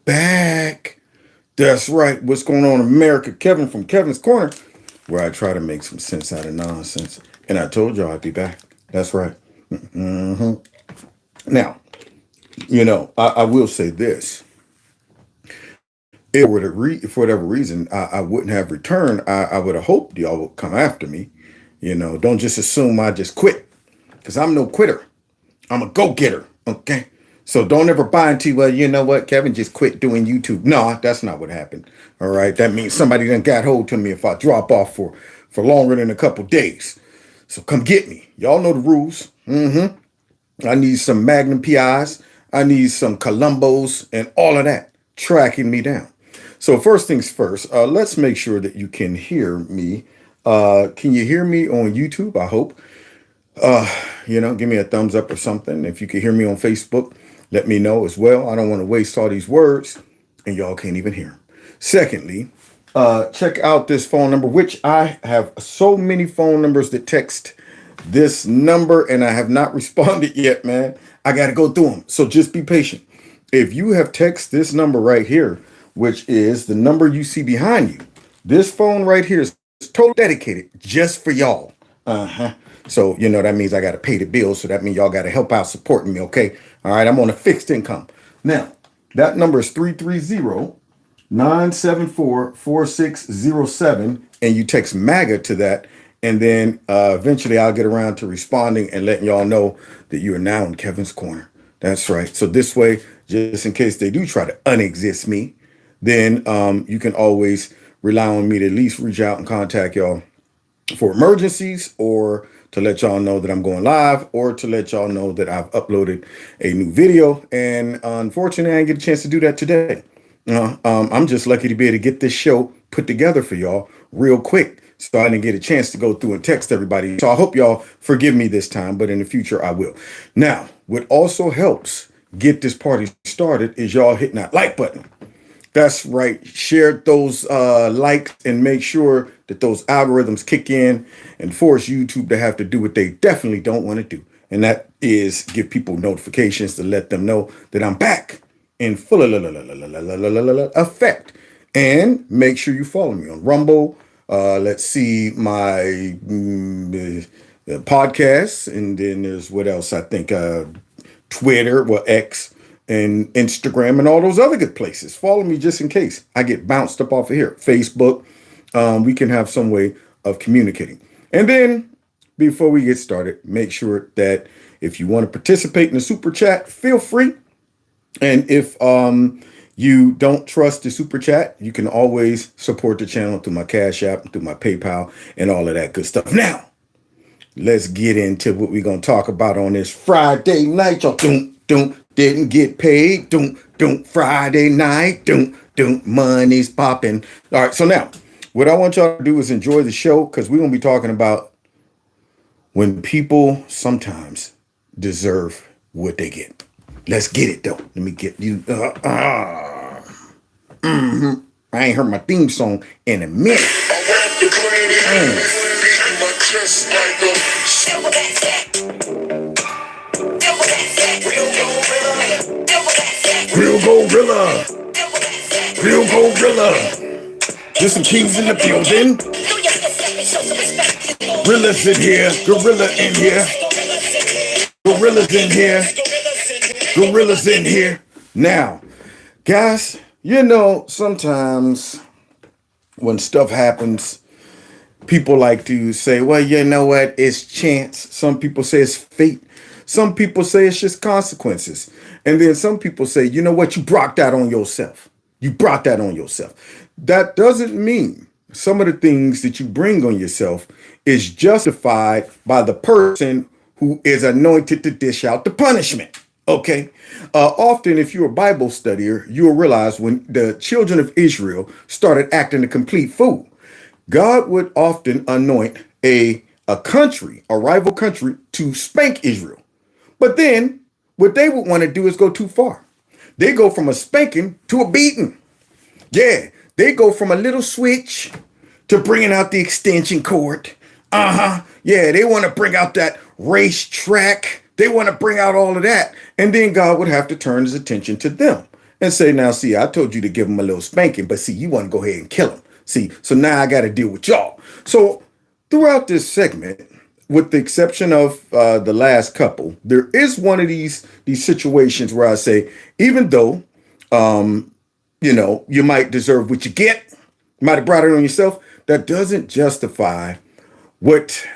back. That's right. What's going on, America? Kevin from Kevin's Corner, where I try to make some sense out of nonsense. And I told y'all I'd be back. That's right. hmm Now, I will say this. If for whatever reason I wouldn't have returned, I would have hoped y'all would come after me. Don't just assume I just quit, because I'm no quitter. I'm a go-getter. Okay. So don't ever buy into, well, you know what, Kevin just quit doing YouTube. No, that's not what happened. All right. That means somebody done got hold to me if I drop off for longer than a couple days. So come get me. Y'all know the rules. I need some Magnum PIs. I need some Columbos and all of that tracking me down. So first things first, let's make sure that you can hear me. Can you hear me on YouTube? I hope. Give me a thumbs up or something. If you can hear me on Facebook, let me know as well. I don't want to waste all these words and y'all can't even hear them. Secondly, check out this phone number, which I have so many phone numbers that text this number and I have not responded yet, man. I got to go through them. So just be patient. If you have text this number right here, which is the number you see behind you, this phone right here is totally dedicated just for y'all. So, that means I got to pay the bills. So that means y'all got to help out supporting me. Okay. All right. I'm on a fixed income. Now, that number is 330-974-4607. And you text MAGA to that. And then eventually I'll get around to responding and letting y'all know that you are now in Kevin's Corner. That's right. So this way, just in case they do try to unexist me, then you can always rely on me to at least reach out and contact y'all for emergencies, or to let y'all know that I'm going live, or to let y'all know that I've uploaded a new video. And unfortunately, I didn't get a chance to do that today. I'm just lucky to be able to get this show put together for y'all real quick. So I didn't get a chance to go through and text everybody. So I hope y'all forgive me this time, but in the future I will. Now, what also helps get this party started is y'all hitting that like button. That's right. Share those likes and make sure that those algorithms kick in and force YouTube to have to do what they definitely don't want to do. And that is give people notifications to let them know that I'm back in full effect. And make sure you follow me on Rumble. Let's see my podcasts. And then there's what else? I think Twitter, well, X, and Instagram and all those other good places. Follow me just in case I get bounced up off of here. Facebook, we can have some way of communicating. And then before we get started, make sure that if you want to participate in the super chat, feel free. And if you don't trust the super chat, you can always support the channel through my Cash App, through my PayPal, and all of that good stuff. Now, let's get into what we're going to talk about on this Friday night. Y'all didn't get paid. Friday night. Money's popping. All right. So now what I want y'all to do is enjoy the show, because we're going to be talking about when people sometimes deserve what they get. Let's get it, though. Let me get you. I ain't heard my theme song in a minute. Real gorilla. Real gorilla. There's some kings in the building. Gorillas in here. Gorilla in here. Gorillas in here. Gorillas in here. Now, guys, sometimes when stuff happens, people like to say, well, you know what? It's chance. Some people say it's fate. Some people say it's just consequences. And then some people say, you know what? You brought that on yourself. You brought that on yourself. That doesn't mean some of the things that you bring on yourself is justified by the person who is anointed to dish out the punishment. Okay. Often, if you're a Bible studier, you'll realize when the children of Israel started acting a complete fool, God would often anoint a country, a rival country, to spank Israel. But then what they would want to do is go too far. They go from a spanking to a beating. Yeah, they go from a little switch to bringing out the extension cord. Yeah, they want to bring out that racetrack. They want to bring out all of that. And then God would have to turn his attention to them. and say, now, see, I told you to give him a little spanking, but see, you want to go ahead and kill him. See, so now I got to deal with y'all. So throughout this segment, with the exception of the last couple, there is one of these situations where I say, even though, you might deserve what you get, you might have brought it on yourself, that doesn't justify what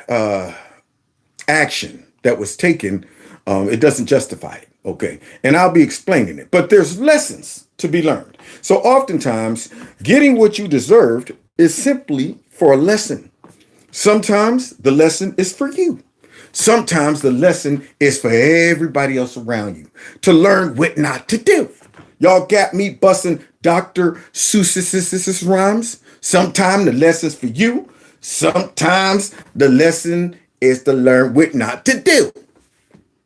action that was taken. It doesn't justify it. Okay. And I'll be explaining it. But there's lessons to be learned. So oftentimes, getting what you deserved is simply for a lesson. Sometimes the lesson is for you. Sometimes the lesson is for everybody else around you to learn what not to do. Y'all got me busting Dr. Seuss's rhymes. Sometimes the lesson's for you. Sometimes the lesson is to learn what not to do.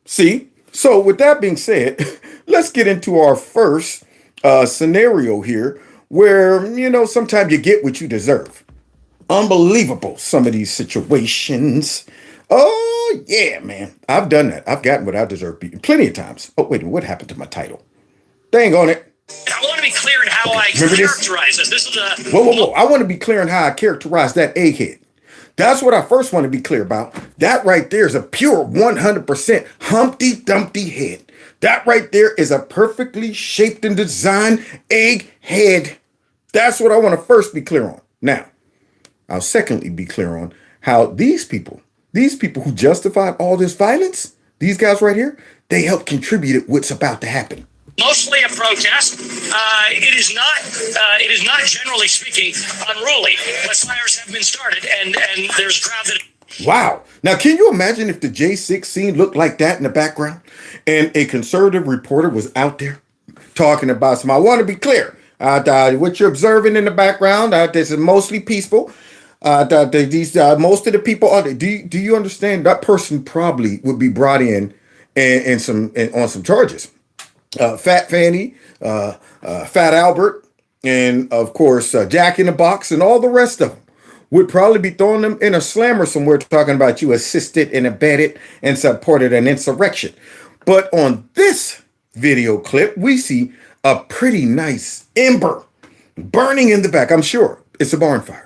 See? So with that being said, let's get into our first scenario here where, sometimes you get what you deserve. Unbelievable, some of these situations. Oh, yeah, man. I've done that. I've gotten what I deserve plenty of times. Oh, wait, what happened to my title? Dang on it. I want to be clear in how I characterize this. This is a... Whoa. I want to be clear in how I characterize that egghead. That's what I first want to be clear about. That right there is a pure 100% Humpty Dumpty head. That right there is a perfectly shaped and designed egghead. That's what I want to first be clear on. Now, I'll secondly be clear on how these people who justified all this violence, these guys right here, they helped contribute to what's about to happen. Mostly a protest. It is not generally speaking unruly, but fires have been started, and there's a crowd that. Wow. Now, can you imagine if the J6 scene looked like that in the background, and a conservative reporter was out there talking about some? I want to be clear. What you're observing in the background, this is mostly peaceful. Most of the people are. Do you understand? That person probably would be brought in and on some charges. Fat Fanny, Fat Albert, and of course Jack in the Box, and all the rest of them would probably be throwing them in a slammer somewhere, talking about you assisted and abetted and supported an insurrection. But on this video clip, we see a pretty nice ember burning in the back. I'm sure it's a barn fire.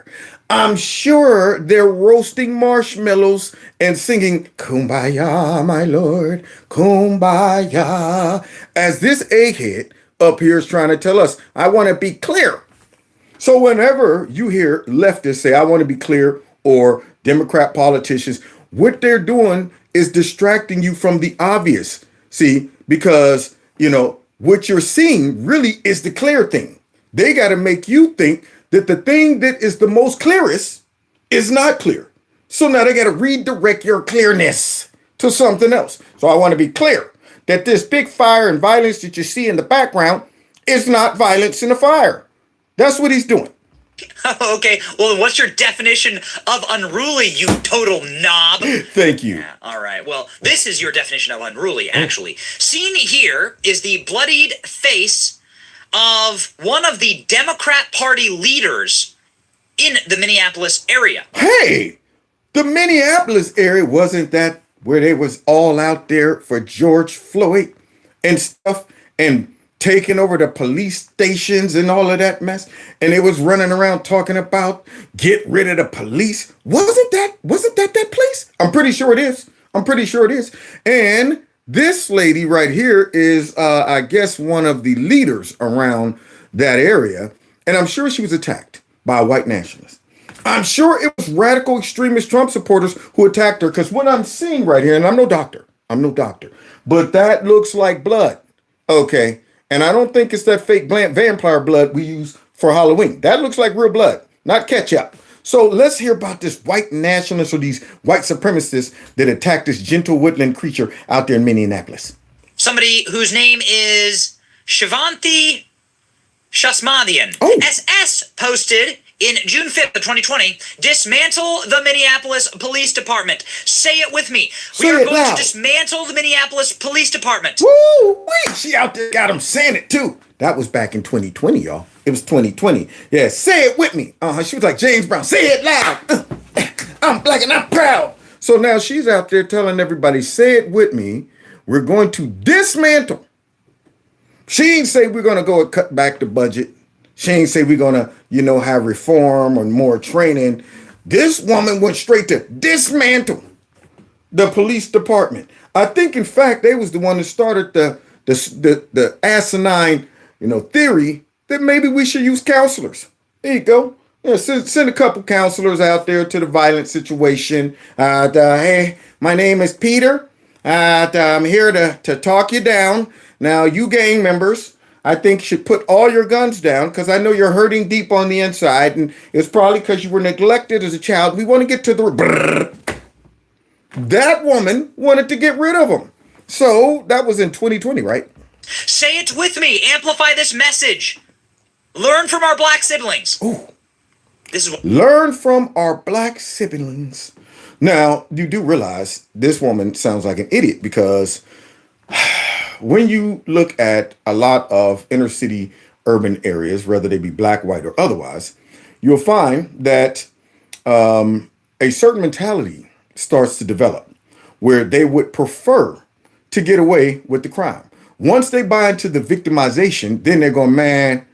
I'm sure they're roasting marshmallows and singing "Kumbaya, my lord, Kumbaya," as this egghead up here is trying to tell us, I want to be clear. So whenever you hear leftists say, I want to be clear, or Democrat politicians, what they're doing is distracting you from the obvious. See, because, what you're seeing really is the clear thing. They got to make you think that the thing that is the most clearest is not clear. So now they got to redirect your clearness to something else. So I want to be clear that this big fire and violence that you see in the background is not violence in a fire. That's what he's doing. Okay, well, what's your definition of unruly, you total knob? Thank you. Yeah, all right, well, this is your definition of unruly, actually. Seen here is the bloodied face of one of the Democrat Party leaders in the Minneapolis area. Hey, the Minneapolis area, wasn't that where they was all out there for George Floyd and stuff, and taking over the police stations and all of that mess, and they was running around talking about get rid of the police? Wasn't that place? I'm pretty sure it is. And this lady right here is, I guess, one of the leaders around that area. And I'm sure she was attacked by a white nationalist. I'm sure it was radical extremist Trump supporters who attacked her. Because what I'm seeing right here, and I'm no doctor, but that looks like blood. Okay. And I don't think it's that fake vampire blood we use for Halloween. That looks like real blood, not ketchup. So let's hear about this white nationalists or these white supremacists that attacked this gentle woodland creature out there in Minneapolis. Somebody whose name is Shivanthi Sathanandan. Oh. SS posted in June 5th of 2020, dismantle the Minneapolis Police Department. Say it with me. We are going to dismantle the Minneapolis Police Department. Woo! Wait, she out there got them saying it too. That was back in 2020, y'all. It was 2020. Yeah, say it with me. She was like James Brown. Say it loud. I'm black and I'm proud. So now she's out there telling everybody, say it with me. We're going to dismantle She ain't say we're gonna go and cut back the budget. She ain't say we're gonna, have reform or more training. This woman went straight to dismantle the police department. I think, in fact, they was the one that started the asinine, theory that maybe we should use counselors. There you go. Yeah, send a couple counselors out there to the violent situation. Hey, my name is Peter. I'm here to talk you down. Now, you gang members, I think you should put all your guns down because I know you're hurting deep on the inside, and it's probably because you were neglected as a child. We want to get to the... That woman wanted to get rid of them. So that was in 2020, right? Say it with me. Amplify this message. Learn from our black siblings. Ooh. This is what... Learn from our black siblings. Now, you do realize this woman sounds like an idiot because when you look at a lot of inner city urban areas, whether they be black, white, or otherwise, you'll find that a certain mentality starts to develop where they would prefer to get away with the crime. Once they buy into the victimization, then they're going, man,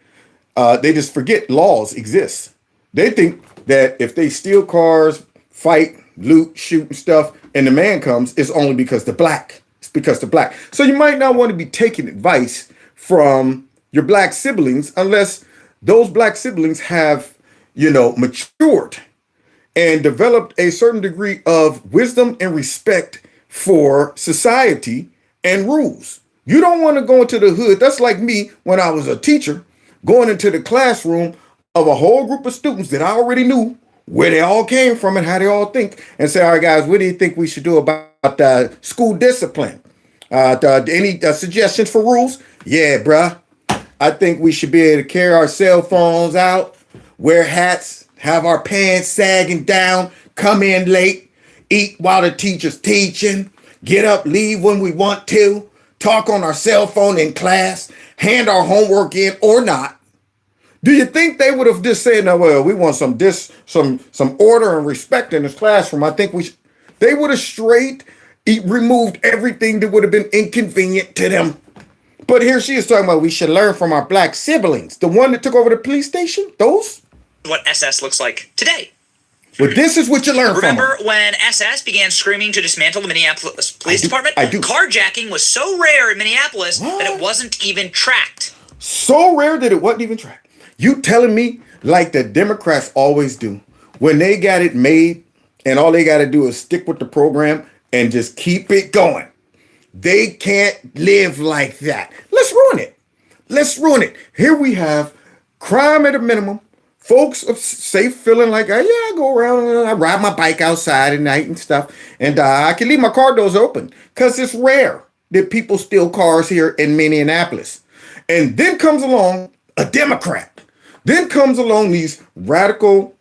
they just forget laws exist. They think that if they steal cars, fight, loot, shoot and stuff, and the man comes, it's only because they're black. It's because they're black. So you might not want to be taking advice from your black siblings unless those black siblings have, matured and developed a certain degree of wisdom and respect for society and rules. You don't want to go into the hood. That's like me when I was a teacher, going into the classroom of a whole group of students that I already knew where they all came from and how they all think, and say, all right, guys, what do you think we should do about school discipline? Any suggestions for rules? Yeah, bruh. I think we should be able to carry our cell phones out, wear hats, have our pants sagging down, come in late, eat while the teacher's teaching, get up, leave when we want to, talk on our cell phone in class, hand our homework in or not. Do you think they would have just said, no, well, we want some order and respect in this classroom? I think they would have straight removed everything that would have been inconvenient to them. But here she is talking about we should learn from our black siblings. The one that took over the police station, those? What SS looks like today. But this is what you learn from Remember when SS began screaming to dismantle the Minneapolis Police Department? I do. Carjacking was so rare in Minneapolis that it wasn't even tracked. So rare that it wasn't even tracked. You telling me, like the Democrats always do, when they got it made and all they got to do is stick with the program and just keep it going. They can't live like that. Let's ruin it. Let's ruin it. Here we have crime at a minimum. Folks are safe, feeling like, I go around and I ride my bike outside at night and stuff. And I can leave my car doors open because it's rare that people steal cars here in Minneapolis. And then comes along a Democrat. Then comes along these radical,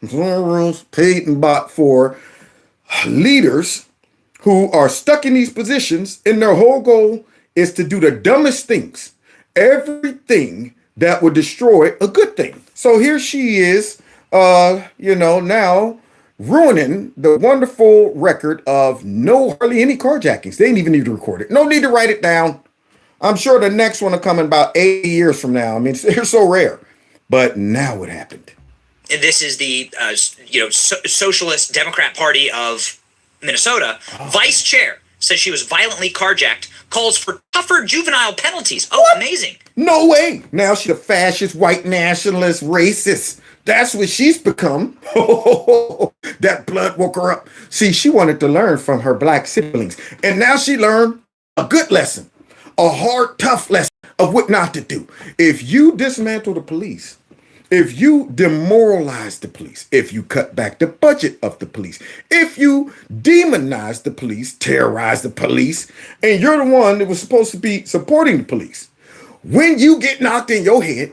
paid and bought for leaders who are stuck in these positions, and their whole goal is to do the dumbest things, everything that would destroy a good thing. So here she is, now ruining the wonderful record of hardly any carjackings. They didn't even need to record it. No need to write it down. I'm sure the next one will come in about 80 years from now. I mean, they're so rare. But now what happened? And this is the Socialist Democrat Party of Minnesota. Vice chair says she was violently carjacked, calls for tougher juvenile penalties. Oh, what? Amazing. No way. Now she's a fascist, white nationalist, racist. That's what she's become. That blood woke her up. See, she wanted to learn from her black siblings. And now she learned a good lesson, a hard, tough lesson of what not to do. If you dismantle the police, if you demoralize the police, if you cut back the budget of the police, if you demonize the police, terrorize the police, and you're the one that was supposed to be supporting the police, when you get knocked in your head,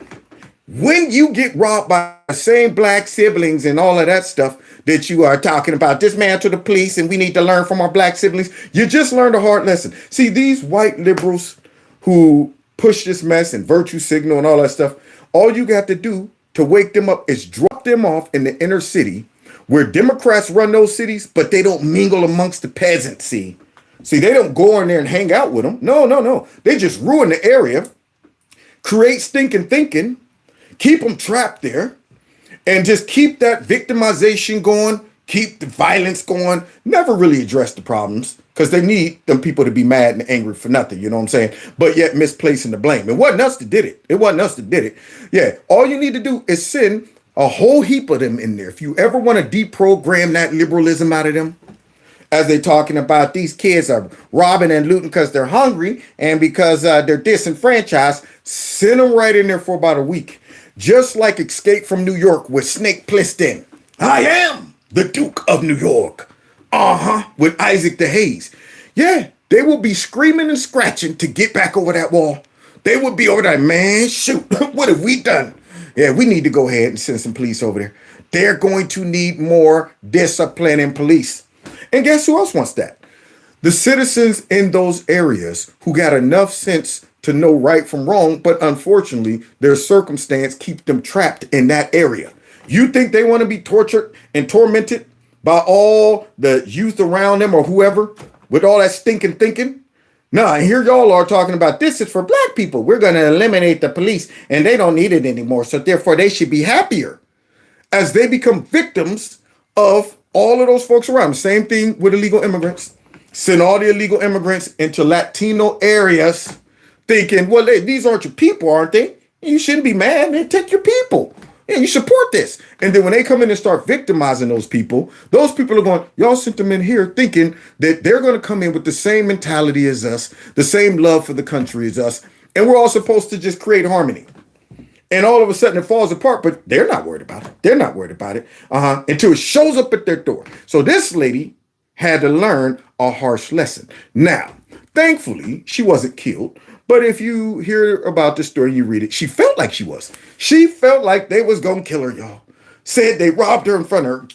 when you get robbed by the same black siblings and all of that stuff that you are talking about, dismantle the police and we need to learn from our black siblings, you just learned a hard lesson. See, these white liberals who push this mess and virtue signal and all that stuff, all you got to do to wake them up is drop them off in the inner city where Democrats run those cities, but they don't mingle amongst the peasants. See, they don't go in there and hang out with them. No. They just ruin the area. create stinking thinking, keep them trapped there, and just keep that victimization going, keep the violence going, never really address the problems because they need them people to be mad and angry for nothing, you know what I'm saying? But yet misplacing the blame. It wasn't us that did it. It wasn't us that did it. Yeah, all you need to do is send a whole heap of them in there. If you ever want to deprogram that liberalism out of them, as they talking about these kids are robbing and looting because they're hungry and because they're disenfranchised, send them right in there for about a week. Just like Escape from New York with Snake Plissken. I am the Duke of New York. With Isaac the Hayes. Yeah, they will be screaming and scratching to get back over that wall. They would be over there, man, shoot, what have we done? Yeah, we need to go ahead and send some police over there. They're going to need more discipline in police. And guess who else wants that? The citizens in those areas who got enough sense to know right from wrong, but unfortunately, their circumstance keep them trapped in that area. You think they want to be tortured and tormented by all the youth around them or whoever with all that stinking thinking? No, and here y'all are talking about this is for black people. We're going to eliminate the police and they don't need it anymore. So therefore, they should be happier as they become victims of all of those folks around. Same thing with illegal immigrants. Send all the illegal immigrants into Latino areas thinking, well, these aren't your people, aren't they? You shouldn't be mad. They take your people. Yeah, you support this. And then when they come in and start victimizing those people are going, y'all sent them in here thinking that they're going to come in with the same mentality as us, the same love for the country as us. And we're all supposed to just create harmony. And all of a sudden it falls apart, but they're not worried about it. They're not worried about it until it shows up at their door. So this lady had to learn a harsh lesson. Now, thankfully, she wasn't killed. But if you hear about the story, you read it, she felt like she was. She felt like they was going to kill her, y'all. Said they robbed her in front of her.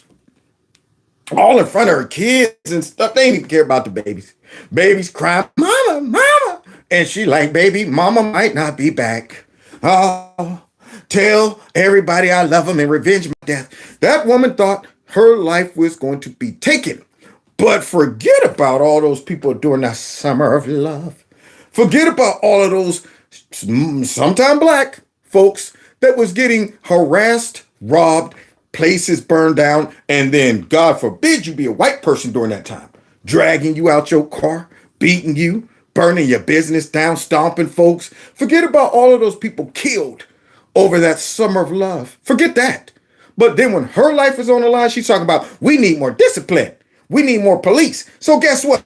All in front of her kids and stuff. They didn't even care about the babies. Babies crying, mama, mama. And she like, baby, mama might not be back. Oh, tell everybody I love them and revenge my death. That woman thought her life was going to be taken. But forget about all those people during that summer of love. Forget about all of those sometimes black folks that was getting harassed, robbed, places burned down, and then, God forbid, you be a white person during that time, dragging you out your car, beating you, burning your business down, stomping folks. Forget about all of those people killed over that summer of love. Forget that. But then when her life is on the line, she's talking about, we need more discipline. We need more police. So guess what?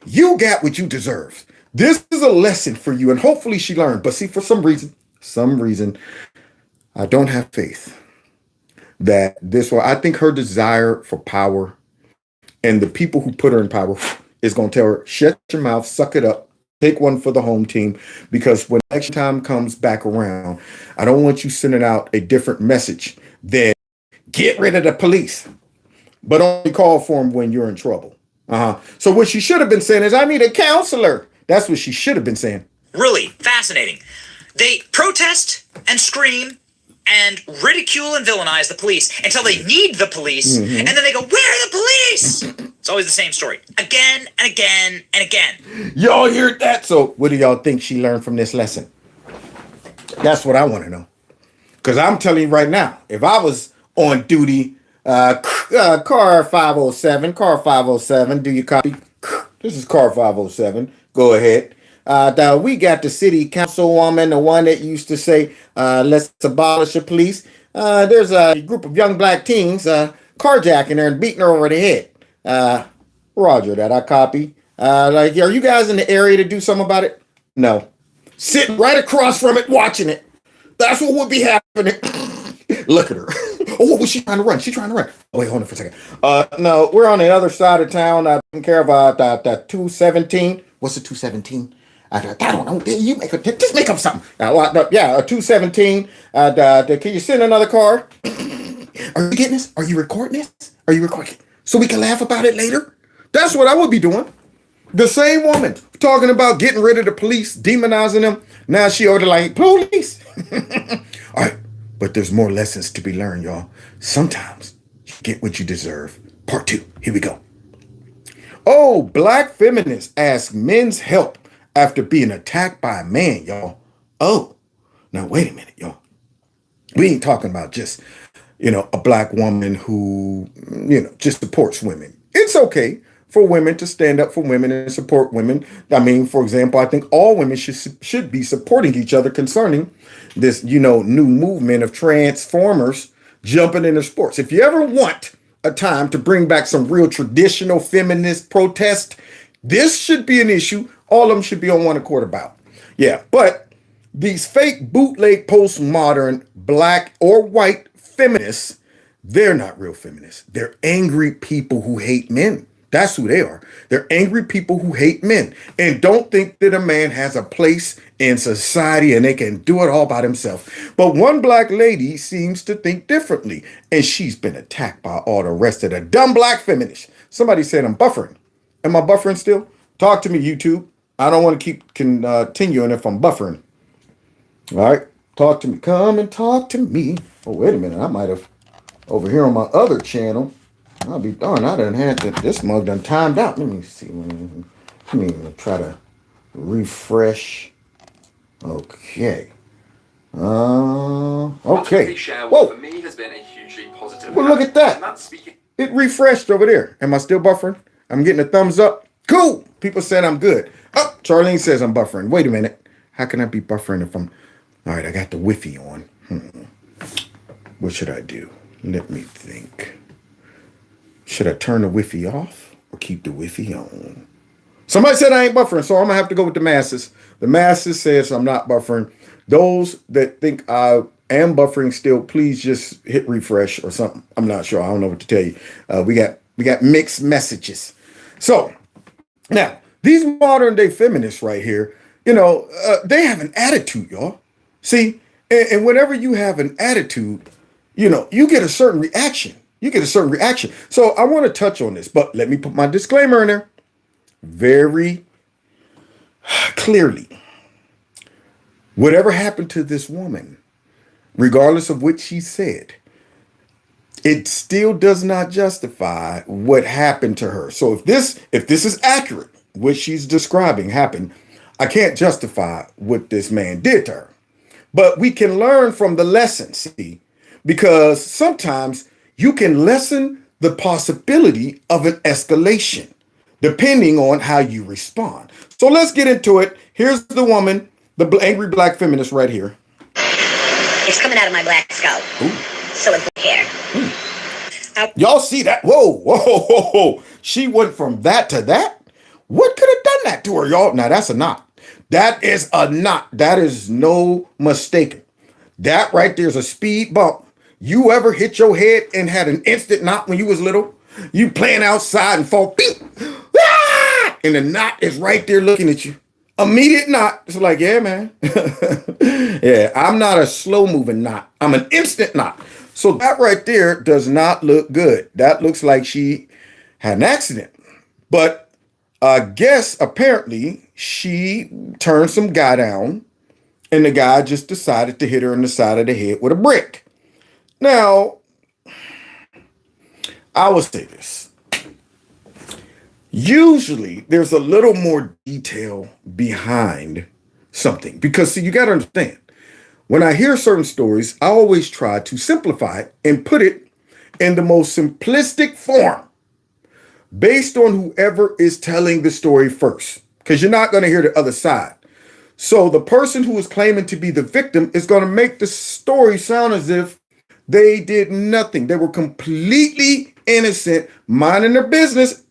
You got what you deserve. This is a lesson for you, and hopefully she learned. But see, for some reason, I don't have faith that this will. I think her desire for power and the people who put her in power is going to tell her, shut your mouth, suck it up, take one for the home team. Because when election time comes back around, I don't want you sending out a different message than get rid of the police, but only call for them when you're in trouble. So what she should have been saying is, I need a counselor. That's what she should have been saying. Really fascinating. They protest and scream and ridicule and villainize the police until they need the police, and then they go, where are the police? It's always the same story. Again and again and again. Y'all heard that? So what do y'all think she learned from this lesson? That's what I want to know. Because I'm telling you right now, if I was on duty, car 507, do you copy? This is car 507. Go ahead. We got the city councilwoman, the one that used to say, let's abolish the police. There's a group of young black teens carjacking her and beating her over the head. Roger that, I copy. Are you guys in the area to do something about it? No. Sitting right across from it, watching it. That's what would be happening. Look at her. Oh, what was she trying to run? She trying to run. Oh, wait, hold on for a second. No, we're on the other side of town. Taking care of the 217. What's the 217? I don't know. You just make up something. Yeah, a 217. Can you send another car? Are you getting this? Are you recording this? Are you recording it? So we can laugh about it later? That's what I would be doing. The same woman talking about getting rid of the police, demonizing them. Now she ordered like, police. All right. But there's more lessons to be learned, y'all. Sometimes you get what you deserve. Part 2. Here we go. Oh, black feminists ask men's help after being attacked by a man, y'all. Oh, Now, wait a minute, y'all. We ain't talking about just, a black woman who, just supports women. It's okay for women to stand up for women and support women. I mean, for example, I think all women should be supporting each other concerning this, new movement of transformers jumping into sports. If you ever want a time to bring back some real traditional feminist protest, this should be an issue. All of them should be on one accord about. Yeah, but these fake bootleg postmodern black or white feminists, they're not real feminists. They're angry people who hate men. That's who they are. They're angry people who hate men and don't think that a man has a place in society and they can do it all by themselves. But one black lady seems to think differently, and she's been attacked by all the rest of the dumb black feminists. Somebody said I'm buffering. Am I buffering still? Talk to me, YouTube. I don't want to keep continuing if I'm buffering. All right, talk to me. Come and talk to me. Oh, wait a minute. I might have over here on my other channel. I'll be darned. I done had this mug done timed out. Let me see. Let me try to refresh. Okay. Okay. Whoa. For me has been a hugely positive. Well, look at that. It refreshed over there. Am I still buffering? I'm getting a thumbs up. Cool. People said I'm good. Oh, Charlene says I'm buffering. Wait a minute. How can I be buffering if I'm... All right, I got the Wi-Fi on. What should I do? Let me think. Should I turn the Wi-Fi off or keep the Wi-Fi on? Somebody said I ain't buffering, so I'm going to have to go with the masses. The masses says I'm not buffering. Those that think I am buffering still, please just hit refresh or something. I'm not sure. I don't know what to tell you. We got mixed messages. So, now, these modern day feminists right here, they have an attitude, y'all. See, and whenever you have an attitude, you get a certain reaction. So I want to touch on this, but let me put my disclaimer in there very clearly. Whatever happened to this woman, regardless of what she said, it still does not justify what happened to her. So if this is accurate, what she's describing happened, I can't justify what this man did to her. But we can learn from the lesson, see, because sometimes you can lessen the possibility of an escalation depending on how you respond. So let's get into it. Here's the woman, the angry black feminist right here. It's coming out of my black scalp. Ooh. So it's hair. Y'all see that? Whoa. She went from that to that? What could have done that to her, y'all? Now, that's a knot. That is a knot. That is no mistaking. That right there is a speed bump. You ever hit your head and had an instant knot when you was little? You playing outside and fall, beep, ah! And the knot is right there looking at you. Immediate knot. It's like, yeah, man. Yeah, I'm not a slow moving knot. I'm an instant knot. So that right there does not look good. That looks like she had an accident. But I guess apparently she turned some guy down and the guy just decided to hit her in the side of the head with a brick. Now, I will say this. Usually there's a little more detail behind something because, see, you got to understand, when I hear certain stories, I always try to simplify it and put it in the most simplistic form based on whoever is telling the story first, because you're not going to hear the other side. So the person who is claiming to be the victim is going to make the story sound as if they did nothing. They were completely innocent, minding their business,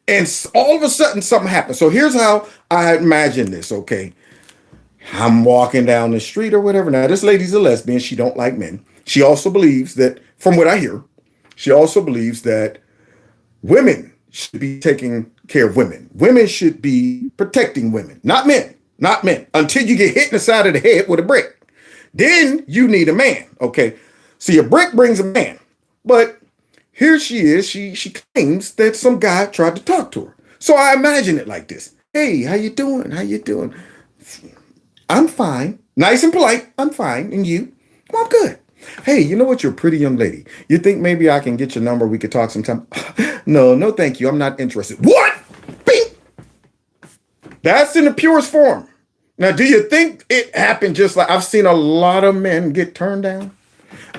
and all of a sudden something happened. So here's how I imagine this, okay? I'm walking down the street or whatever. Now, this lady's a lesbian. She don't like men. She also believes that, from what I hear, she also believes that women should be taking care of women. Women should be protecting women, not men, until you get hit in the side of the head with a brick. Then you need a man, okay? See, a brick brings a man. But here she is. She claims that some guy tried to talk to her. So I imagine it like this. Hey, how you doing? I'm fine. Nice and polite. I'm fine. And you? Well, I'm good. Hey, you know what? You're a pretty young lady. You think maybe I can get your number? We could talk sometime. No, thank you. I'm not interested. What? Bing! That's in the purest form. Now, do you think it happened just like I've seen a lot of men get turned down?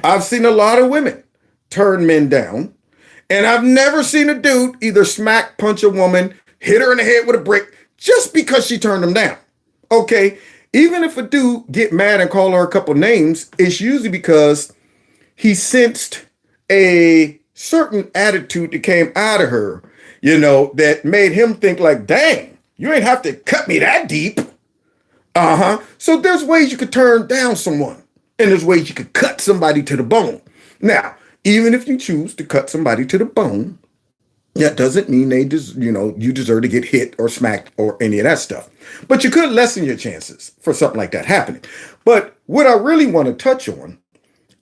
I've seen a lot of women turn men down. And I've never seen a dude either smack, punch a woman, hit her in the head with a brick just because she turned him down. Okay, even if a dude get mad and call her a couple names, it's usually because he sensed a certain attitude that came out of her, that made him think like, dang, you ain't have to cut me that deep. So there's ways you could turn down someone, and there's ways you could cut somebody to the bone. Now, even if you choose to cut somebody to the bone, that doesn't mean you deserve to get hit or smacked or any of that stuff. But you could lessen your chances for something like that happening. But what I really want to touch on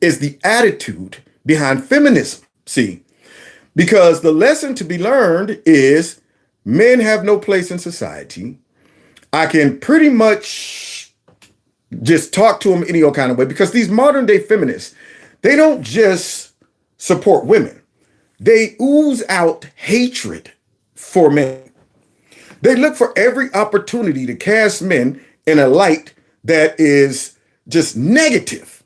is the attitude behind feminism. See, because the lesson to be learned is men have no place in society. I can pretty much just talk to them any old kind of way, because these modern day feminists, they don't just support women. They ooze out hatred for men. They look for every opportunity to cast men in a light that is just negative.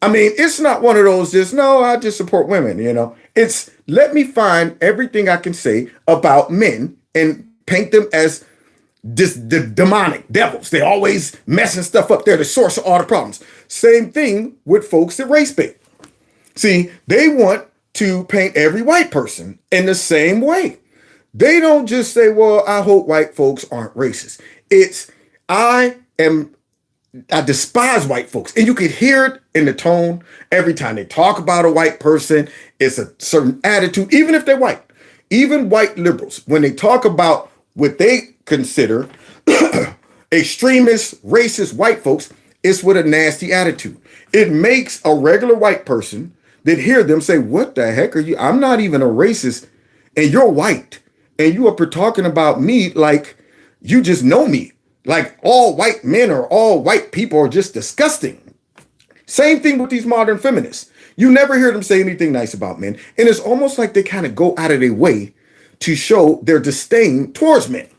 I mean, it's not one of those I just support women, It's let me find everything I can say about men and paint them as just the demonic devils. They always messing stuff up. They're the source of all the problems. Same thing with folks that race bait. See, they want to paint every white person in the same way. They don't just say, well, I hope white folks aren't racist. It's, I despise white folks. And you could hear it in the tone every time they talk about a white person. It's a certain attitude, even if they're white. Even white liberals, when they talk about what they consider extremist, racist white folks, it's with a nasty attitude. It makes a regular white person that hear them say, what the heck are you? I'm not even a racist, and you're white, and you are talking about me like you just know me. Like all white men or all white people are just disgusting. Same thing with these modern feminists. You never hear them say anything nice about men, and it's almost like they kind of go out of their way to show their disdain towards men.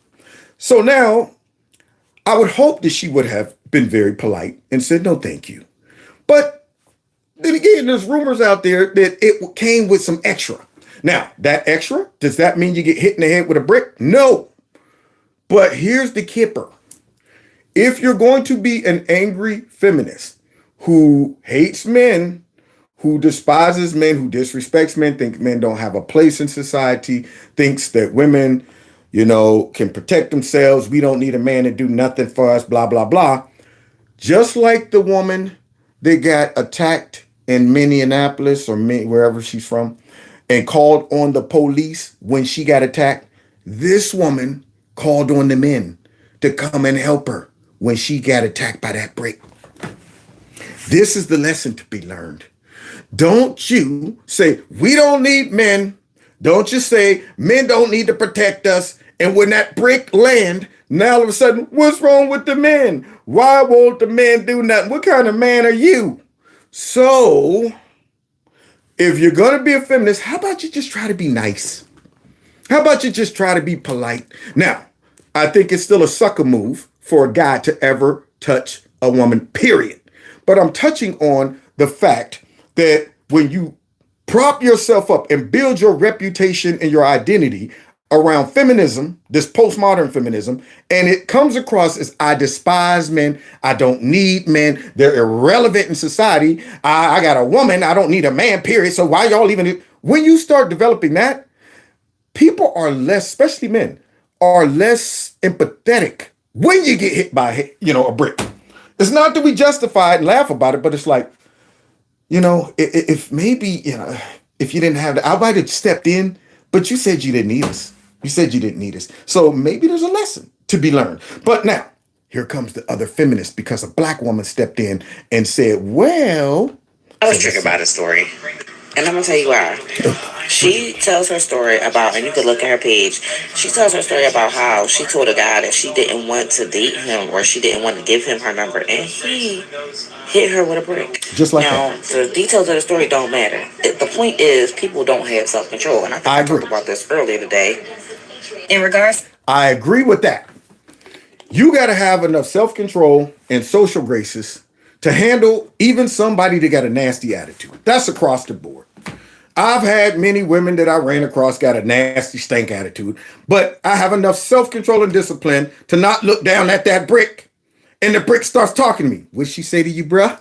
So now, I would hope that she would have been very polite and said, no, thank you. But then again, there's rumors out there that it came with some extra. Now, that extra, does that mean you get hit in the head with a brick? No. But here's the kipper. If you're going to be an angry feminist who hates men, who despises men, who disrespects men, thinks men don't have a place in society, thinks that women, can protect themselves, we don't need a man to do nothing for us, blah, blah, blah. Just like the woman that got attacked in Minneapolis or wherever she's from and called on the police when she got attacked, this woman called on the men to come and help her when she got attacked by that brick. This is the lesson to be learned. Don't you say, we don't need men. Don't you say, men don't need to protect us. And when that brick land, now all of a sudden, what's wrong with the men? Why won't the men do nothing? What kind of man are you? So, if you're going to be a feminist, how about you just try to be nice? How about you just try to be polite? Now, I think it's still a sucker move for a guy to ever touch a woman, period. But I'm touching on the fact that when you prop yourself up and build your reputation and your identity around feminism, this postmodern feminism, and it comes across as I despise men, I don't need men, they're irrelevant in society, I got a woman, I don't need a man, period, so why y'all even... When you start developing that, people are less, especially men, are less empathetic when you get hit by, a brick. It's not that we justify it and laugh about it, but it's like, if maybe, if you didn't have I might have stepped in, but you said you didn't need us. You said you didn't need us. So maybe there's a lesson to be learned. But now, here comes the other feminist, because a black woman stepped in and said, well... I was triggered by the story. And I'm going to tell you why. She tells her story about, and you can look at her page, she tells her story about how she told a guy that she didn't want to date him, or she didn't want to give him her number, and he hit her with a brick. Just like now, that. The details of the story don't matter. The point is, people don't have self-control. And I think I talked about this earlier today. In regards... I agree with that. You got to have enough self-control and social graces to handle even somebody that got a nasty attitude. That's across the board. I've had many women that I ran across got a nasty stank attitude, but I have enough self-control and discipline to not look down at that brick and the brick starts talking to me. What'd she say to you, bruh?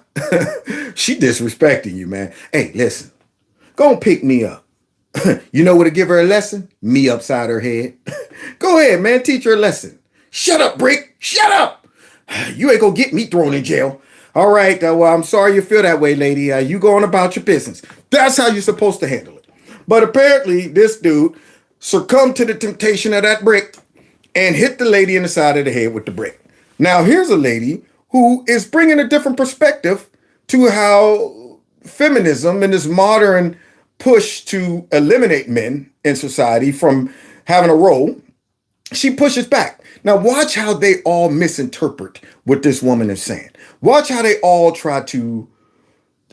She disrespecting you, man. Hey, listen, go and pick me up. You know what to give her a lesson? Me upside her head. Go ahead, man, teach her a lesson. Shut up, brick. Shut up. You ain't gonna get me thrown in jail. All right, well, I'm sorry you feel that way, lady. You go on about your business. That's how you're supposed to handle it. But apparently, this dude succumbed to the temptation of that brick and hit the lady in the side of the head with the brick. Now, here's a lady who is bringing a different perspective to how feminism and this modern push to eliminate men in society from having a role, she pushes back. Now, watch how they all misinterpret what this woman is saying. Watch how they all try to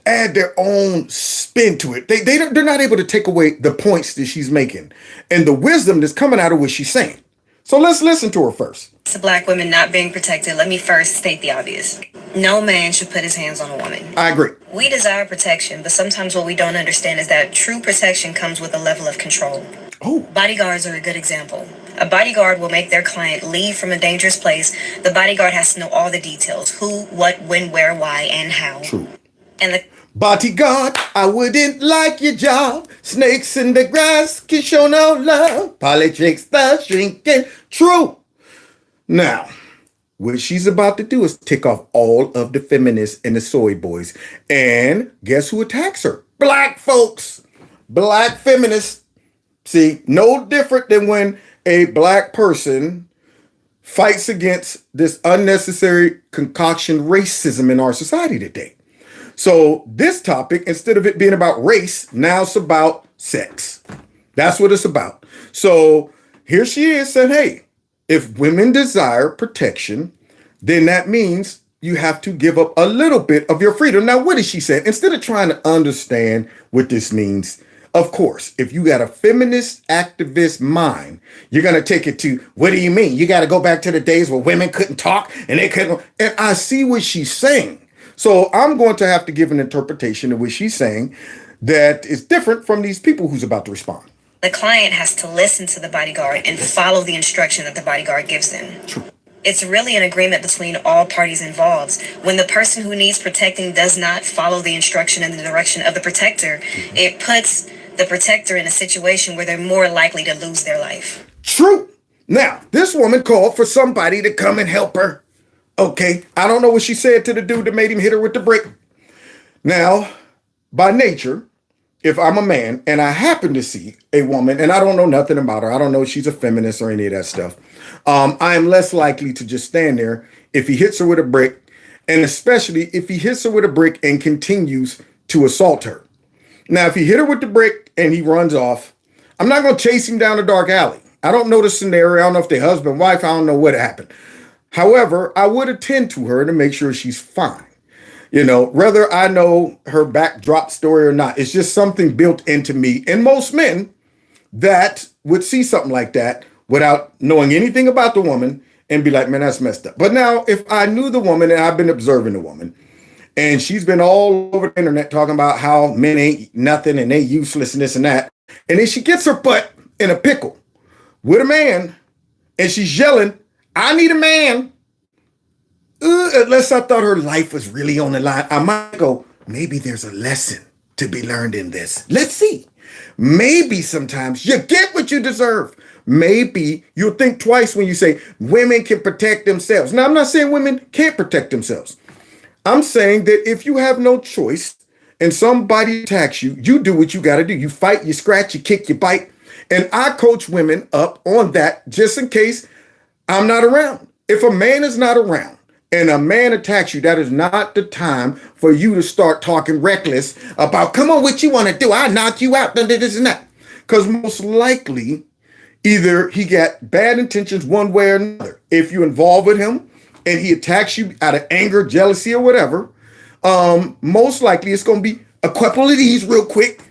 add their own spin to it. They're not able to take away the points that she's making and the wisdom that's coming out of what she's saying. So let's listen to her first. To Black women not being protected, let me first state the obvious. No man should put his hands on a woman. I agree. We desire protection, but sometimes what we don't understand is that true protection comes with a level of control. Oh. Bodyguards are a good example. A bodyguard will make their client leave from a dangerous place. The bodyguard has to know all the details: who, what, when, where, why, and how. True. And the Bodyguard, I wouldn't like your job. Snakes in the grass can show no love. Politics the shrinking. True. Now, what she's about to do is tick off all of the feminists and the soy boys. And guess who attacks her? Black folks. Black feminists. See, no different than when a black person fights against this unnecessary concoction racism in our society today. So this topic, instead of it being about race, now it's about sex. That's what it's about. So here she is saying, hey, if women desire protection, then that means you have to give up a little bit of your freedom. Now, what is she saying? Instead of trying to understand what this means, of course, if you got a feminist activist mind, you're going to take it to, what do you mean? You got to go back to the days where women couldn't talk and they couldn't. And I see what she's saying. So I'm going to have to give an interpretation of what she's saying that is different from these people who's about to respond. The client has to listen to the bodyguard and follow the instruction that the bodyguard gives them. True. It's really an agreement between all parties involved. When the person who needs protecting does not follow the instruction in the direction of the protector, it puts the protector in a situation where they're more likely to lose their life. True. Now, this woman called for somebody to come and help her. Okay, I don't know what she said to the dude that made him hit her with the brick. Now, by nature, if I'm a man and I happen to see a woman and I don't know nothing about her, I don't know if she's a feminist or any of that stuff, I am less likely to just stand there if he hits her with a brick, and especially if he hits her with a brick and continues to assault her. Now, if he hit her with the brick and he runs off, I'm not going to chase him down a dark alley. I don't know the scenario. I don't know if they're husband, wife. I don't know what happened. However, I would attend to her to make sure she's fine. You know, whether I know her backdrop story or not, it's just something built into me and most men that would see something like that without knowing anything about the woman and be like, man, that's messed up. But now if I knew the woman and I've been observing the woman and she's been all over the internet talking about how men ain't nothing and they useless and this and that, and then she gets her butt in a pickle with a man and she's yelling, I need a man. Unless I thought her life was really on the line, I might go, maybe there's a lesson to be learned in this. Let's see. Maybe sometimes you get what you deserve. Maybe you'll think twice when you say women can protect themselves. Now, I'm not saying women can't protect themselves. I'm saying that if you have no choice and somebody attacks you, you do what you got to do. You fight, you scratch, you kick, you bite. And I coach women up on that just in case I'm not around. If a man is not around and a man attacks you, that is not the time for you to start talking reckless about, come on, what you want to do? I'll knock you out, this and that. Because most likely, either he got bad intentions one way or another. If you involve with him and he attacks you out of anger, jealousy, or whatever, most likely it's going to be a couple of these real quick,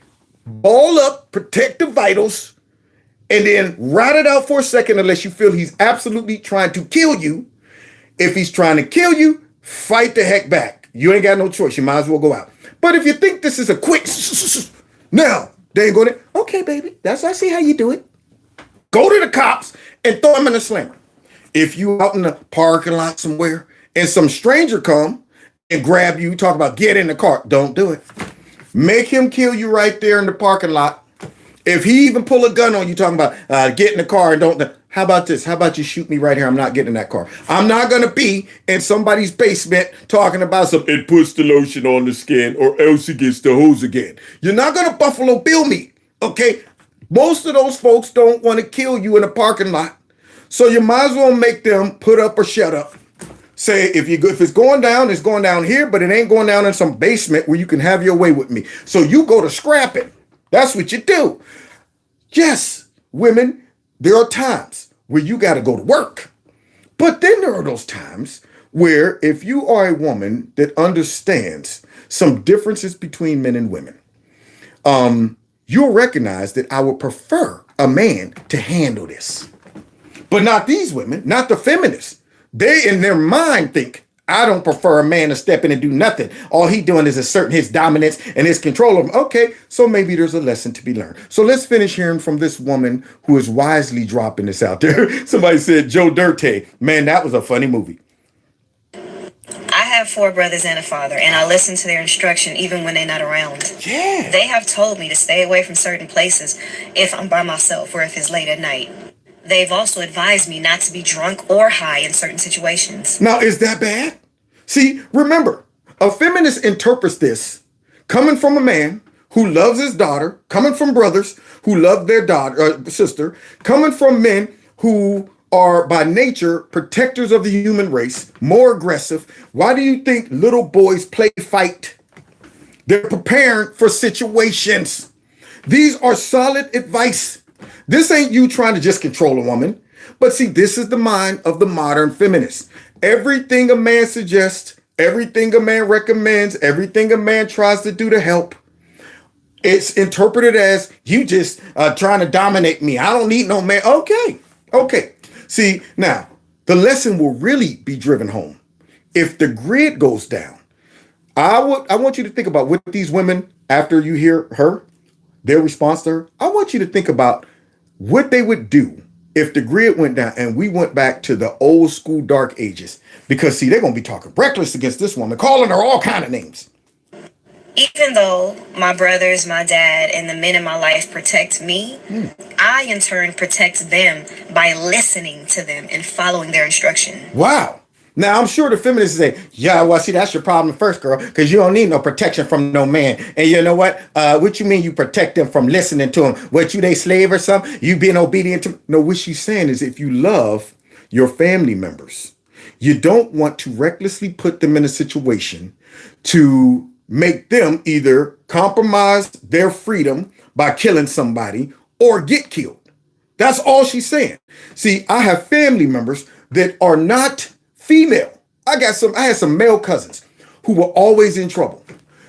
ball up, protect the vitals, and then ride it out for a second unless you feel he's absolutely trying to kill you. If he's trying to kill you, fight the heck back. You ain't got no choice. You might as well go out. But if you think this is a quick, no, they ain't going to, okay, baby, I see how you do it. Go to the cops and throw him in a slammer. If you out in the parking lot somewhere and some stranger come and grab you, talk about get in the car, don't do it. Make him kill you right there in the parking lot. If he even pull a gun on you, talking about get in the car and don't. How about this? How about you shoot me right here? I'm not getting in that car. I'm not going to be in somebody's basement talking about some, it puts the lotion on the skin or else it gets the hose again. You're not going to Buffalo Bill me, okay? Most of those folks don't want to kill you in a parking lot. So you might as well make them put up or shut up. Say, if it's going down, it's going down here, but it ain't going down in some basement where you can have your way with me. So you go to scrapping. That's what you do. Yes, women, there are times where you got to go to work. But then there are those times where if you are a woman that understands some differences between men and women, you'll recognize that I would prefer a man to handle this. But not these women, not the feminists. They in their mind think, I don't prefer a man to step in and do nothing. All he doing is asserting his dominance and his control of him. Okay, so maybe there's a lesson to be learned. So let's finish hearing from this woman who is wisely dropping this out there. Somebody said Joe Dirte. Man, that was a funny movie. I have 4 brothers and a father, and I listen to their instruction even when they're not around. Yeah. They have told me to stay away from certain places if I'm by myself or if it's late at night. They've also advised me not to be drunk or high in certain situations. Now, is that bad? See, remember, a feminist interprets this coming from a man who loves his daughter, coming from brothers who love their daughter, sister, coming from men who are by nature protectors of the human race, more aggressive. Why do you think little boys play fight? They're preparing for situations. These are solid advice. This ain't you trying to just control a woman. But see, this is the mind of the modern feminist. Everything a man suggests, everything a man recommends, everything a man tries to do to help, it's interpreted as you just trying to dominate me. I don't need no man. Okay. See, now, the lesson will really be driven home. If the grid goes down, I want you to think about what these women, after you hear her, their response to her, I want you to think about what they would do if the grid went down and we went back to the old school dark ages. Because, see, they're going to be talking reckless against this woman, calling her all kind of names. Even though my brothers, my dad, and the men in my life protect me, I in turn protect them by listening to them and following their instruction. Wow. Now, I'm sure the feminists say, yeah, well, see, that's your problem first, girl, because you don't need no protection from no man. And you know what? What you mean you protect them from listening to them? What, you they slave or something? You being obedient to? No, what she's saying is if you love your family members, you don't want to recklessly put them in a situation to make them either compromise their freedom by killing somebody or get killed. That's all she's saying. See, I have family members that are not female. I had some male cousins who were always in trouble.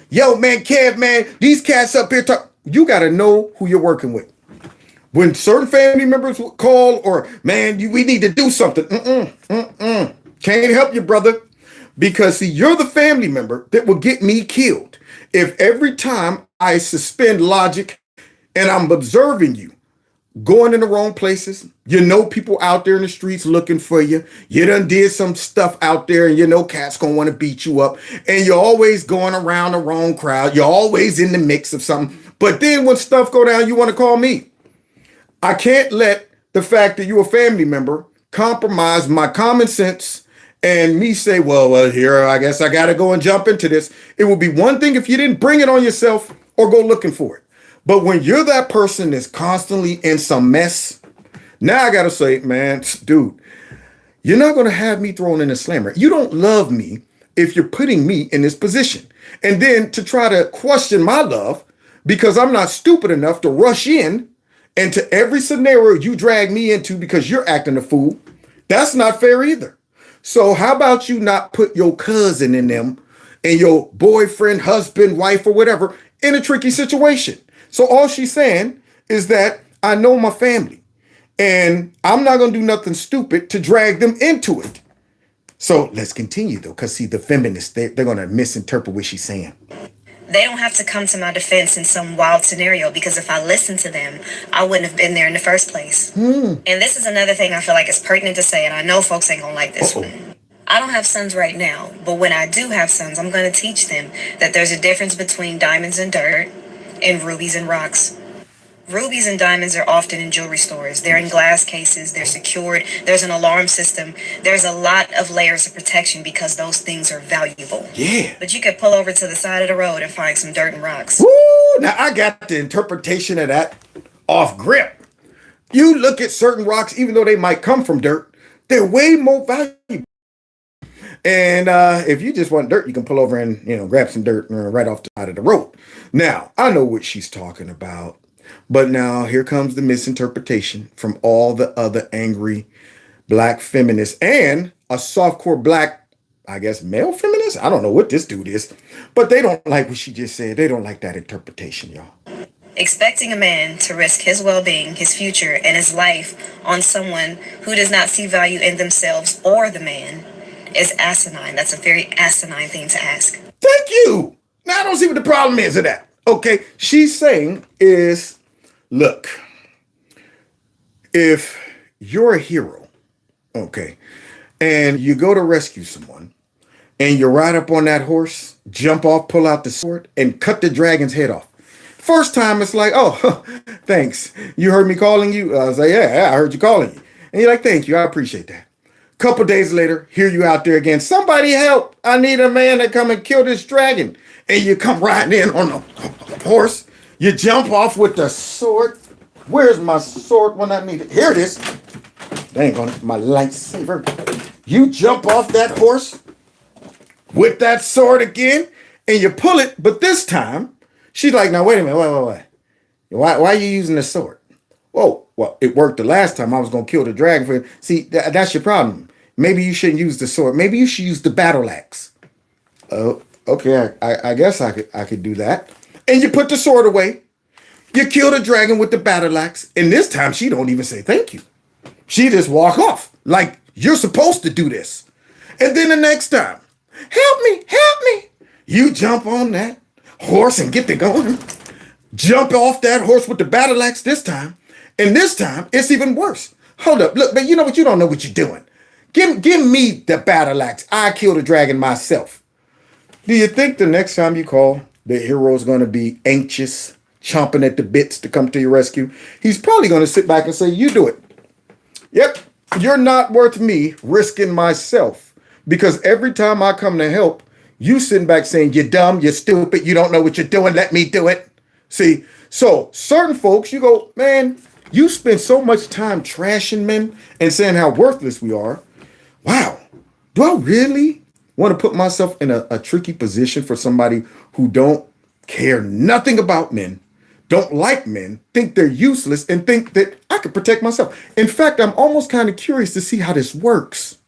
Yo, man, Kev, man, these cats up here talk. You got to know who you're working with. When certain family members would call or, man, we need to do something. Can't help you, brother. Because, see, you're the family member that will get me killed. If every time I suspend logic and I'm observing you, going in the wrong places, you know people out there in the streets looking for you, you done did some stuff out there and you know cats gonna want to beat you up, and you're always going around the wrong crowd, you're always in the mix of something, but then when stuff go down, you want to call me. I can't let the fact that you're a family member compromise my common sense and me say, well, here, I guess I got to go and jump into this. It would be one thing if you didn't bring it on yourself or go looking for it. But when you're that person that's constantly in some mess, now I got to say, man, dude, you're not going to have me thrown in a slammer. You don't love me if you're putting me in this position. And then to try to question my love because I'm not stupid enough to rush in into every scenario you drag me into because you're acting a fool, that's not fair either. So how about you not put your cousin in them and your boyfriend, husband, wife, or whatever in a tricky situation? So all she's saying is that I know my family and I'm not going to do nothing stupid to drag them into it. So let's continue though, because see, the feminists, they're going to misinterpret what she's saying. They don't have to come to my defense in some wild scenario, because if I listened to them, I wouldn't have been there in the first place. And this is another thing I feel like is pertinent to say, and I know folks ain't gonna like this one. I don't have sons right now, but when I do have sons, I'm gonna teach them that there's a difference between diamonds and dirt and rubies and rocks. Rubies and diamonds are often in jewelry stores. They're in glass cases, they're secured, there's an alarm system, there's a lot of layers of protection because those things are valuable. Yeah. But you could pull over to the side of the road and find some dirt and rocks. Woo! Now I got the interpretation of that off grip. You look at certain rocks, even though they might come from dirt, they're way more valuable. And if you just want dirt, you can pull over and grab some dirt right off the side of the road. Now I know what she's talking about, but now here comes the misinterpretation from all the other angry black feminists and a softcore black, I guess, male feminist. I don't know what this dude is, but they don't like what she just said. They don't like that interpretation, y'all. Expecting a man to risk his well-being, his future, and his life on someone who does not see value in themselves or the man is asinine. That's a very asinine thing to ask. Thank you. Now I don't see what the problem is of that. Okay, she's saying is, look, if you're a hero, okay, and you go to rescue someone, and you ride up on that horse, jump off, pull out the sword, and cut the dragon's head off. First time, it's like, oh, thanks. You heard me calling you? I was like, yeah, I heard you calling you. And you're like, thank you, I appreciate that. Couple days later, here you out there again. Somebody help. I need a man to come and kill this dragon. And you come riding in on a horse. You jump off with the sword. Where's my sword when I need it? Here it is. Dang on it, my lightsaber. You jump off that horse with that sword again, and you pull it. But this time, she's like, now, wait a minute. Wait. Why are you using the sword? Whoa, well, it worked the last time. I was going to kill the dragon for you. See, that's your problem. Maybe you shouldn't use the sword. Maybe you should use the battle axe. Oh, okay. I guess I could do that. And you put the sword away. You kill the dragon with the battle axe. And this time she don't even say thank you. She just walk off like you're supposed to do this. And then the next time, help me. You jump on that horse and get to going. Jump off that horse with the battle axe this time. And this time, it's even worse. Hold up. Look, man, you know what? You don't know what you're doing. Give me the battle axe. I kill the dragon myself. Do you think the next time you call, the hero's going to be anxious, chomping at the bits to come to your rescue? He's probably going to sit back and say, you do it. Yep, you're not worth me risking myself. Because every time I come to help, you sitting back saying, you're dumb, you're stupid, you don't know what you're doing, let me do it. See, so certain folks, you go, man, you spend so much time trashing men and saying how worthless we are. Wow. Do I really want to put myself in a tricky position for somebody who don't care nothing about men, don't like men, think they're useless, and think that I could protect myself? In fact, I'm almost kind of curious to see how this works.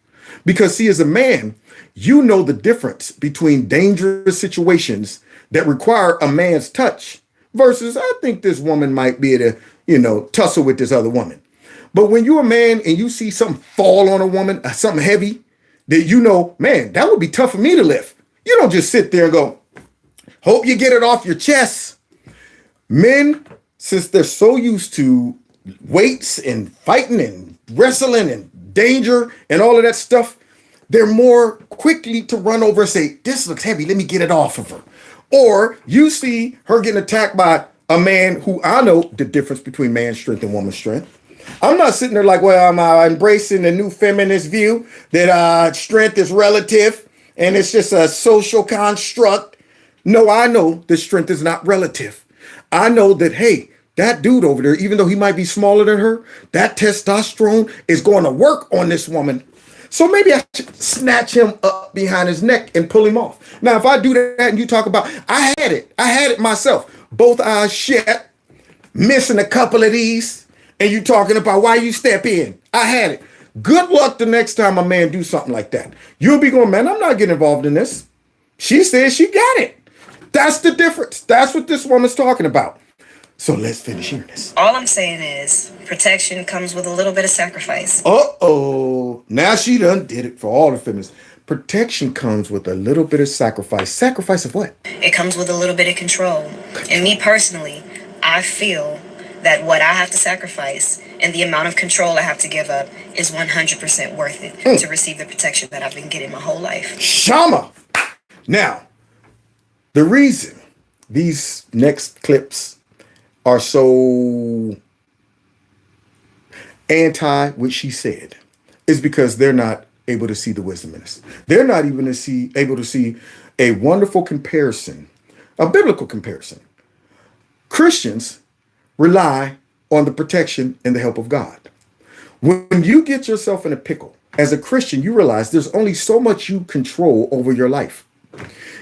Because see, as a man, you know the difference between dangerous situations that require a man's touch versus I think this woman might be able to, tussle with this other woman. But when you're a man and you see something fall on a woman, something heavy, that man, that would be tough for me to lift. You don't just sit there and go, hope you get it off your chest. Men, since they're so used to weights and fighting and wrestling and danger and all of that stuff, they're more quickly to run over and say, this looks heavy, let me get it off of her. Or you see her getting attacked by a man who I know the difference between man's strength and woman's strength. I'm not sitting there like, well, I'm embracing the new feminist view that strength is relative and it's just a social construct. No, I know that strength is not relative. I know that, hey, that dude over there, even though he might be smaller than her, that testosterone is going to work on this woman. So maybe I should snatch him up behind his neck and pull him off. Now, if I do that and you talk about, I had it myself. Both eyes shut, missing a couple of these, and you talking about why you step in. I had it. Good luck the next time a man do something like that. You'll be going, man, I'm not getting involved in this. She says she got it. That's the difference. That's what this woman's talking about. So let's finish hearing this. All I'm saying is protection comes with a little bit of sacrifice. Uh-oh. Now she done did it for all the feminists. Protection comes with a little bit of sacrifice. Sacrifice of what? It comes with a little bit of control. And me personally, I feel that what I have to sacrifice and the amount of control I have to give up is 100% worth it to receive the protection that I've been getting my whole life. Shama. Now, the reason these next clips are so anti what she said is because they're not able to see the wisdom in this. They're not even able to see a wonderful comparison, a biblical comparison. Christians rely on the protection and the help of God. When you get yourself in a pickle, as a Christian, you realize there's only so much you control over your life.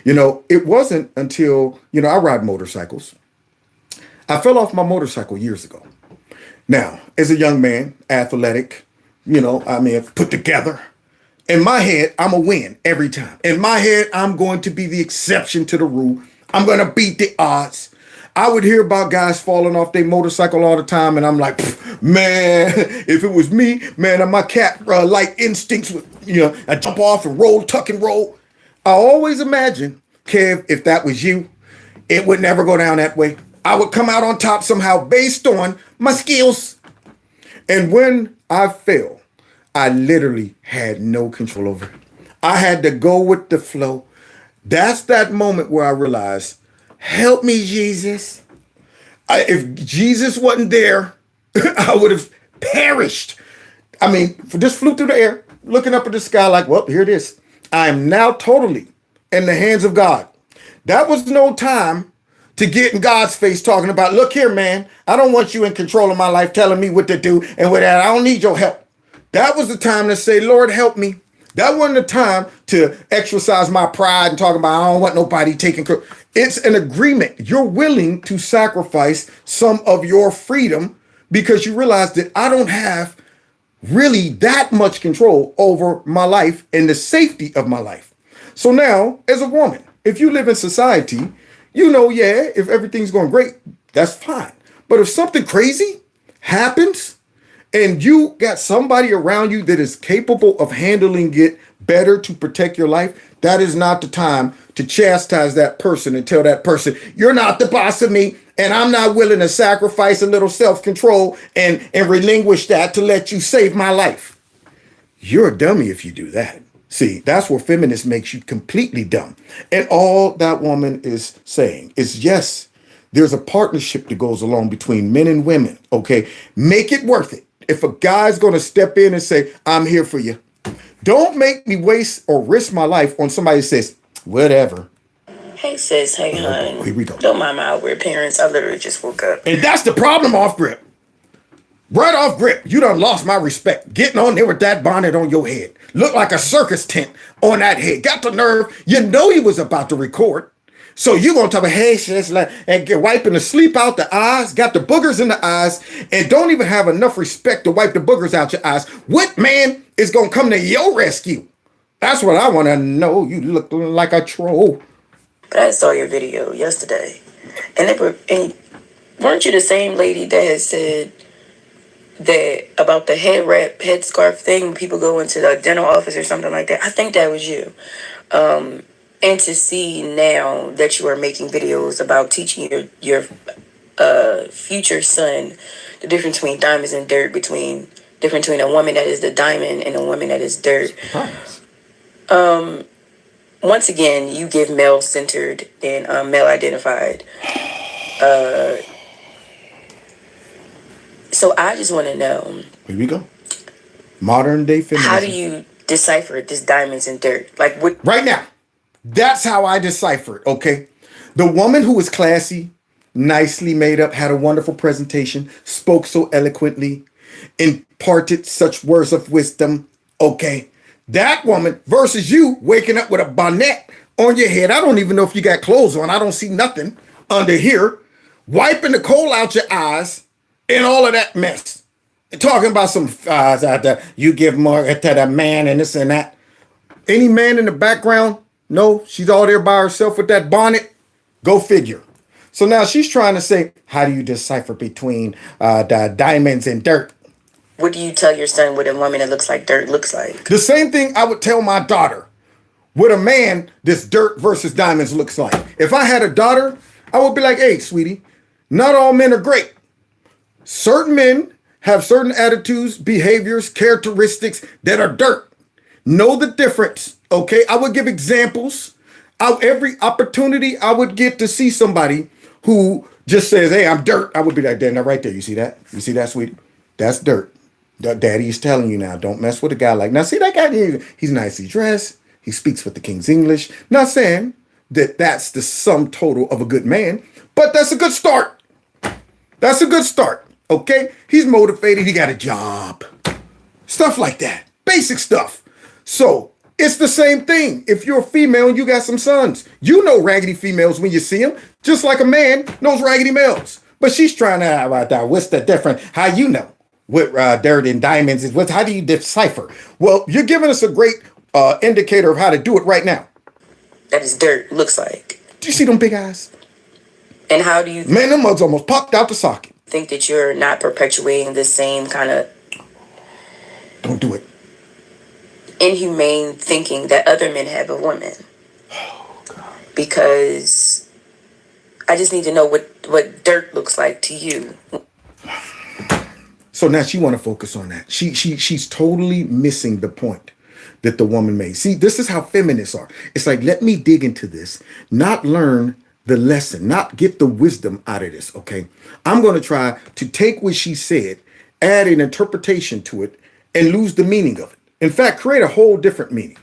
You know, it wasn't until, I ride motorcycles. I fell off my motorcycle years ago. Now, as a young man, athletic, put together. In my head, I'm a win every time. In my head, I'm going to be the exception to the rule. I'm going to beat the odds. I would hear about guys falling off their motorcycle all the time, and I'm like, man, if it was me, man, my cat like instincts would, I jump off and roll, tuck and roll. I always imagine, Kev, if that was you, it would never go down that way. I would come out on top somehow based on my skills. And when I fell, I literally had no control over it. I had to go with the flow. That's that moment where I realized, help me, Jesus. If Jesus wasn't there, I would have perished. Just flew through the air, looking up at the sky like, well, here it is. I am now totally in the hands of God. That was no time to get in God's face talking about, look here, man, I don't want you in control of my life telling me what to do and what that. I don't need your help. That was the time to say, Lord, help me. That wasn't the time to exercise my pride and talk about, I don't want nobody taking control. It's an agreement. You're willing to sacrifice some of your freedom because you realize that I don't have really that much control over my life and the safety of my life. So now, as a woman, if you live in society, if everything's going great, that's fine. But if something crazy happens and you got somebody around you that is capable of handling it better to protect your life, that is not the time to chastise that person and tell that person, you're not the boss of me, and I'm not willing to sacrifice a little self-control and relinquish that to let you save my life. You're a dummy if you do that. See, that's where feminist makes you completely dumb. And all that woman is saying is, yes, there's a partnership that goes along between men and women, okay? Make it worth it. If a guy's going to step in and say, I'm here for you, don't make me waste or risk my life on somebody that says, whatever. Hey sis, hey hon. Here we go. Don't mind my outward appearance. I literally just woke up. And that's the problem, off grip. Right off grip, you done lost my respect. Getting on there with that bonnet on your head. Look like a circus tent on that head. Got the nerve. You know he was about to record. So you gonna talk about, hey, sis, and get wiping the sleep out the eyes, got the boogers in the eyes, and don't even have enough respect to wipe the boogers out your eyes. What man is gonna come to your rescue? That's what I want to know. You look like a troll. But I saw your video yesterday, and weren't you the same lady that had said that about the headscarf thing when people go into the dental office or something like that? I think that was you. And to see now that you are making videos about teaching your future son the difference between diamonds and dirt, difference between a woman that is the diamond and a woman that is dirt. Once again, you give male-centered and male-identified. So I just want to know. Here we go. Modern day feminism. How do you decipher this diamonds and dirt? Like what? Right now. That's how I decipher it, okay? The woman who was classy, nicely made up, had a wonderful presentation, spoke so eloquently, imparted such words of wisdom, okay? That woman versus you waking up with a bonnet on your head. I don't even know if you got clothes on. I don't see nothing under here. Wiping the coal out your eyes and all of that mess. And talking about some eyes out there. You give more to the man and this and that. Any man in the background? No, she's all there by herself with that bonnet. Go figure. So now she's trying to say, how do you decipher between the diamonds and dirt? What do you tell your son what a woman that looks like dirt looks like? The same thing I would tell my daughter what a man this dirt versus diamonds looks like. If I had a daughter, I would be like, hey, sweetie, not all men are great. Certain men have certain attitudes, behaviors, characteristics that are dirt. Know the difference, okay? I would give examples. Every opportunity I would get to see somebody who just says, hey, I'm dirt, I would be like, there, now right there, you see that? You see that, sweetie? That's dirt. Daddy's telling you now, don't mess with a guy like, now see that guy, he's nicely dressed. He speaks with the King's English. Not saying that that's the sum total of a good man, but that's a good start. That's a good start, okay? He's motivated. He got a job. Stuff like that. Basic stuff. So it's the same thing. If you're a female and you got some sons, you know raggedy females when you see them, just like a man knows raggedy males. But she's trying to, what's the difference? How you know what dirt and diamonds is? How do you decipher? Well, you're giving us a great indicator of how to do it right now. That is dirt looks like. Do you see them big eyes? And how do you Man, them mugs almost popped out the socket. think that you're not perpetuating the same kind of Don't do it. inhumane thinking that other men have of women? Oh, God. Because I just need to know what dirt looks like to you. So now she want to focus on that. She's totally missing the point that the woman made. See, this is how feminists are. It's like, let me dig into this, not learn the lesson, not get the wisdom out of this, okay? I'm going to try to take what she said, add an interpretation to it, and lose the meaning of it. In fact, create a whole different meaning.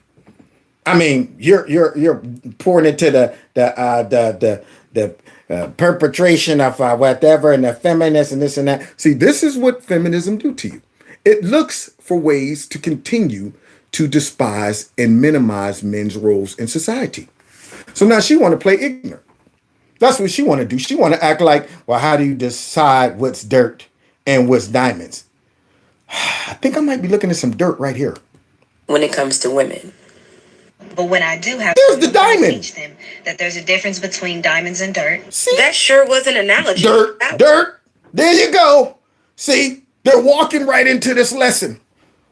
I mean, you're pouring into the perpetration of whatever and the feminists and this and that. See, this is what feminism do to you. It looks for ways to continue to despise and minimize men's roles in society. So now she want to play ignorant. That's what she want to do. She want to act like, well, how do you decide what's dirt and what's diamonds? I think I might be looking at some dirt right here. When it comes to women. But when I do have There's the diamond. teach them that there's a difference between diamonds and dirt. See? That sure was an analogy. Dirt. There you go. See, they're walking right into this lesson.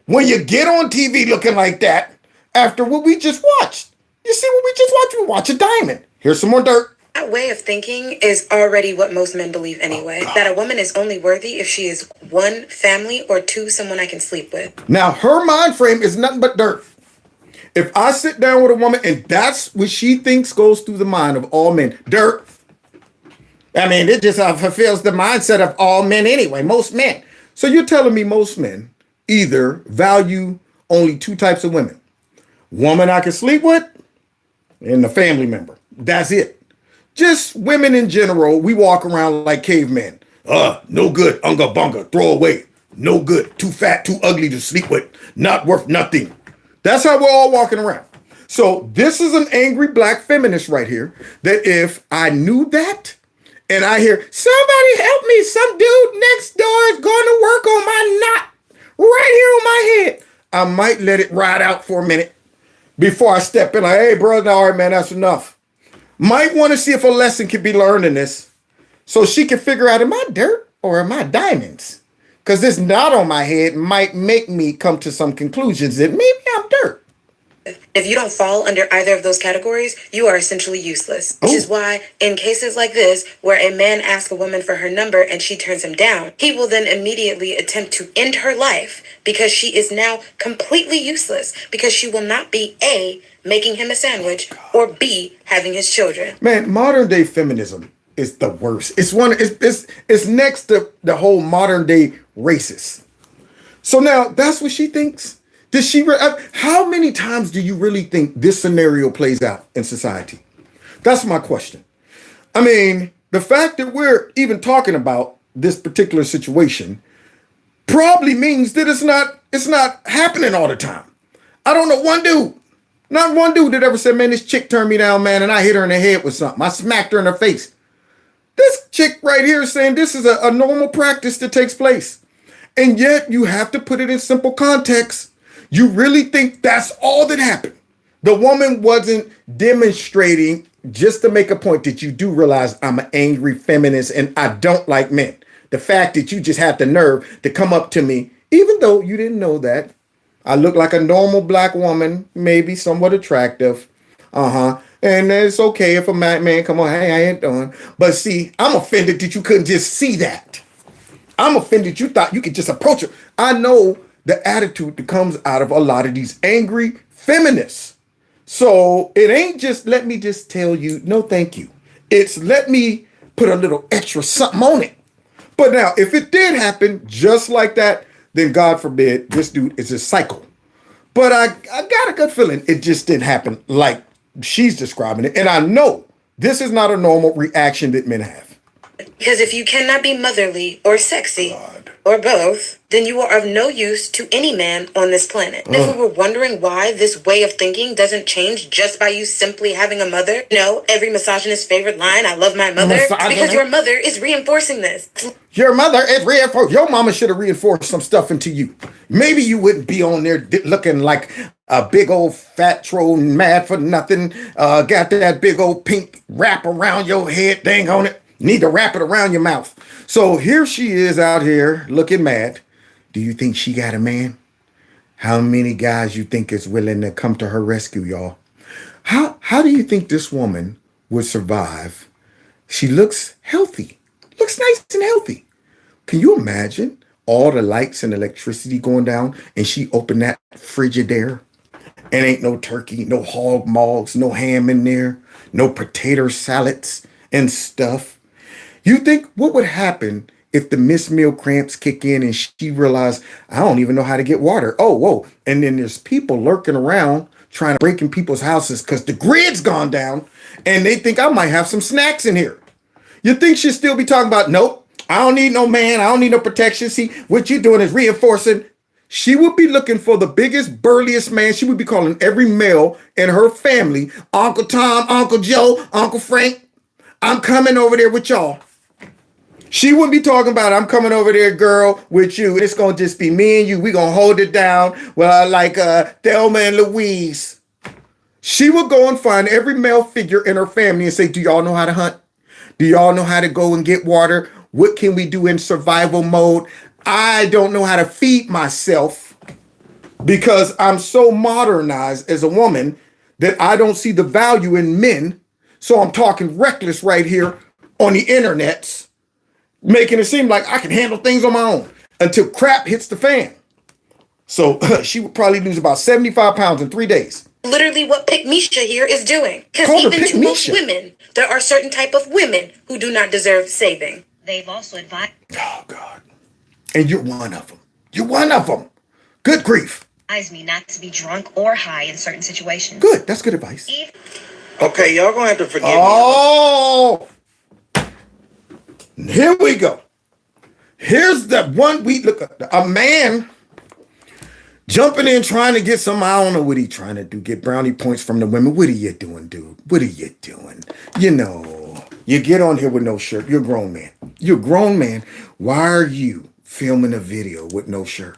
When you get on TV looking like that, after what we just watched, you see what we just watched? We watch a diamond. Here's some more dirt. That way of thinking is already what most men believe anyway. That a woman is only worthy if she is one, family, or two, someone I can sleep with. Now, her mind frame is nothing but dirt. If I sit down with a woman and that's what she thinks goes through the mind of all men, dirt. I mean, it just fulfills the mindset of all men anyway, most men. So you're telling me most men either value only two types of women. Woman I can sleep with and a family member. That's it. Just women in general, we walk around like cavemen. No good, unga bunga, throw away. No good, too fat, too ugly to sleep with, not worth nothing. That's how we're all walking around. So this is an angry black feminist right here, that if I knew that, and I hear, somebody help me, some dude next door is going to work on my knot right here on my head, I might let it ride out for a minute before I step in like, hey, brother, all right, man, that's enough. Might want to see if a lesson can be learned in this so she can figure out, am I dirt or am I diamonds? Because this knot on my head might make me come to some conclusions that maybe I'm dirt. If you don't fall under either of those categories, you are essentially useless. Which is why, in cases like this, where a man asks a woman for her number and she turns him down, he will then immediately attempt to end her life because she is now completely useless, because she will not be A, making him a sandwich, or B, having his children. Man, modern day feminism is the worst. It's next to the whole modern day racist. So now that's what she thinks. Does she? How many times do you really think this scenario plays out in society? That's my question. I mean, the fact that we're even talking about this particular situation probably means that it's not happening all the time. I don't know not one dude that ever said, man, this chick turned me down, man, and I hit her in the head with something. I smacked her in her face. This chick right here is saying this is a normal practice that takes place. And yet you have to put it in simple context. You really think that's all that happened? The woman wasn't demonstrating just to make a point that you do realize I'm an angry feminist and I don't like men. The fact that you just had the nerve to come up to me, even though you didn't know that, I look like a normal black woman, maybe somewhat attractive. And it's okay if a man come on, hey, I ain't doing. But see, I'm offended that you couldn't just see that. I'm offended you thought you could just approach her. I know the attitude that comes out of a lot of these angry feminists. So it ain't just let me just tell you, no, thank you. It's let me put a little extra something on it. But now, if it did happen just like that, then God forbid, this dude is a psycho. But I got a good feeling it just didn't happen like she's describing it. And I know this is not a normal reaction that men have. Because if you cannot be motherly or sexy or both, then you are of no use to any man on this planet. And if we were wondering why this way of thinking doesn't change just by you simply having a mother, no, every misogynist's favorite line, I love my mother, because your mother is reinforcing this. Your mother is reinforced. Your mama should have reinforced some stuff into you. Maybe you wouldn't be on there looking like a big old fat troll mad for nothing. Got that big old pink wrap around your head. Dang on it. Need to wrap it around your mouth. So here she is out here looking mad. Do you think she got a man? How many guys you think is willing to come to her rescue, y'all? How do you think this woman would survive? She looks healthy. Looks nice and healthy. Can you imagine all the lights and electricity going down and she opened that Frigidaire and ain't no turkey, no hog maws, no ham in there, no potato salads and stuff? You think what would happen if the Miss Meal cramps kick in and she realized, I don't even know how to get water. Oh, whoa. And then there's people lurking around trying to break in people's houses because the grid's gone down and they think I might have some snacks in here. You think she'd still be talking about, nope, I don't need no man. I don't need no protection. See, what you're doing is reinforcing. She would be looking for the biggest, burliest man. She would be calling every male in her family, Uncle Tom, Uncle Joe, Uncle Frank. I'm coming over there with y'all. She wouldn't be talking about, I'm coming over there, girl, with you. It's going to just be me and you. We're going to hold it down. Well, like Thelma and Louise. She would go and find every male figure in her family and say, do y'all know how to hunt? Do y'all know how to go and get water? What can we do in survival mode? I don't know how to feed myself because I'm so modernized as a woman that I don't see the value in men. So I'm talking reckless right here on the internets, making it seem like I can handle things on my own until crap hits the fan. So she would probably lose about 75 pounds in 3 days. Literally what Pick Misha here is doing. Because even to most women, there are certain type of women who do not deserve saving. They've also advised. Oh, God. And you're one of them. You're one of them. Good grief. Me not to be drunk or high in certain situations. Good. That's good advice. Okay, y'all gonna have to forgive me. Oh, here we go. Here's the one we look at. A man jumping in trying to get some, I don't know what he trying to do, get brownie points from the women. What are you doing, dude? What are you doing? You know, you get on here with no shirt. You're a grown man. You're a grown man. Why are you filming a video with no shirt?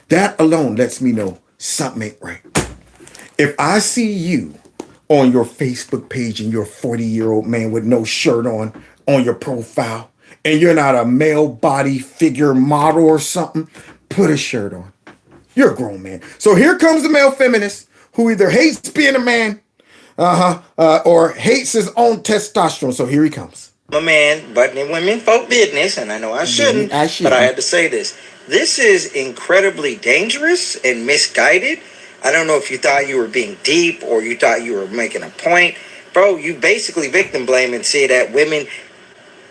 That alone lets me know something ain't right. If I see you on your Facebook page and you're a 40-year-old man with no shirt on your profile, and you're not a male body figure model or something, put a shirt on. You're a grown man. So here comes the male feminist who either hates being a man or hates his own testosterone. So here he comes. I'm a man, butting in women folk business, and I know I shouldn't, but I had to say this. This is incredibly dangerous and misguided. I don't know if you thought you were being deep or you thought you were making a point. Bro, you basically victim blame and say that women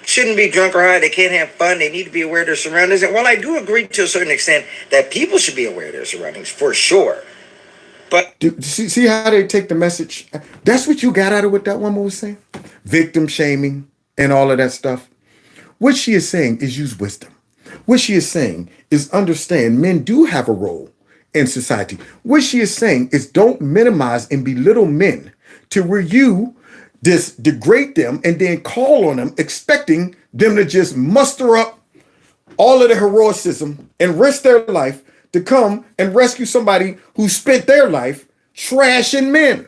shouldn't be drunk or high. They can't have fun. They need to be aware of their surroundings. And while I do agree to a certain extent that people should be aware of their surroundings, for sure. But see how they take the message? That's what you got out of what that woman was saying? Victim shaming and all of that stuff. What she is saying is use wisdom. What she is saying is understand men do have a role in society. What she is saying is don't minimize and belittle men to where you degrade them and then call on them, expecting them to just muster up all of the heroism and risk their life to come and rescue somebody who spent their life trashing men.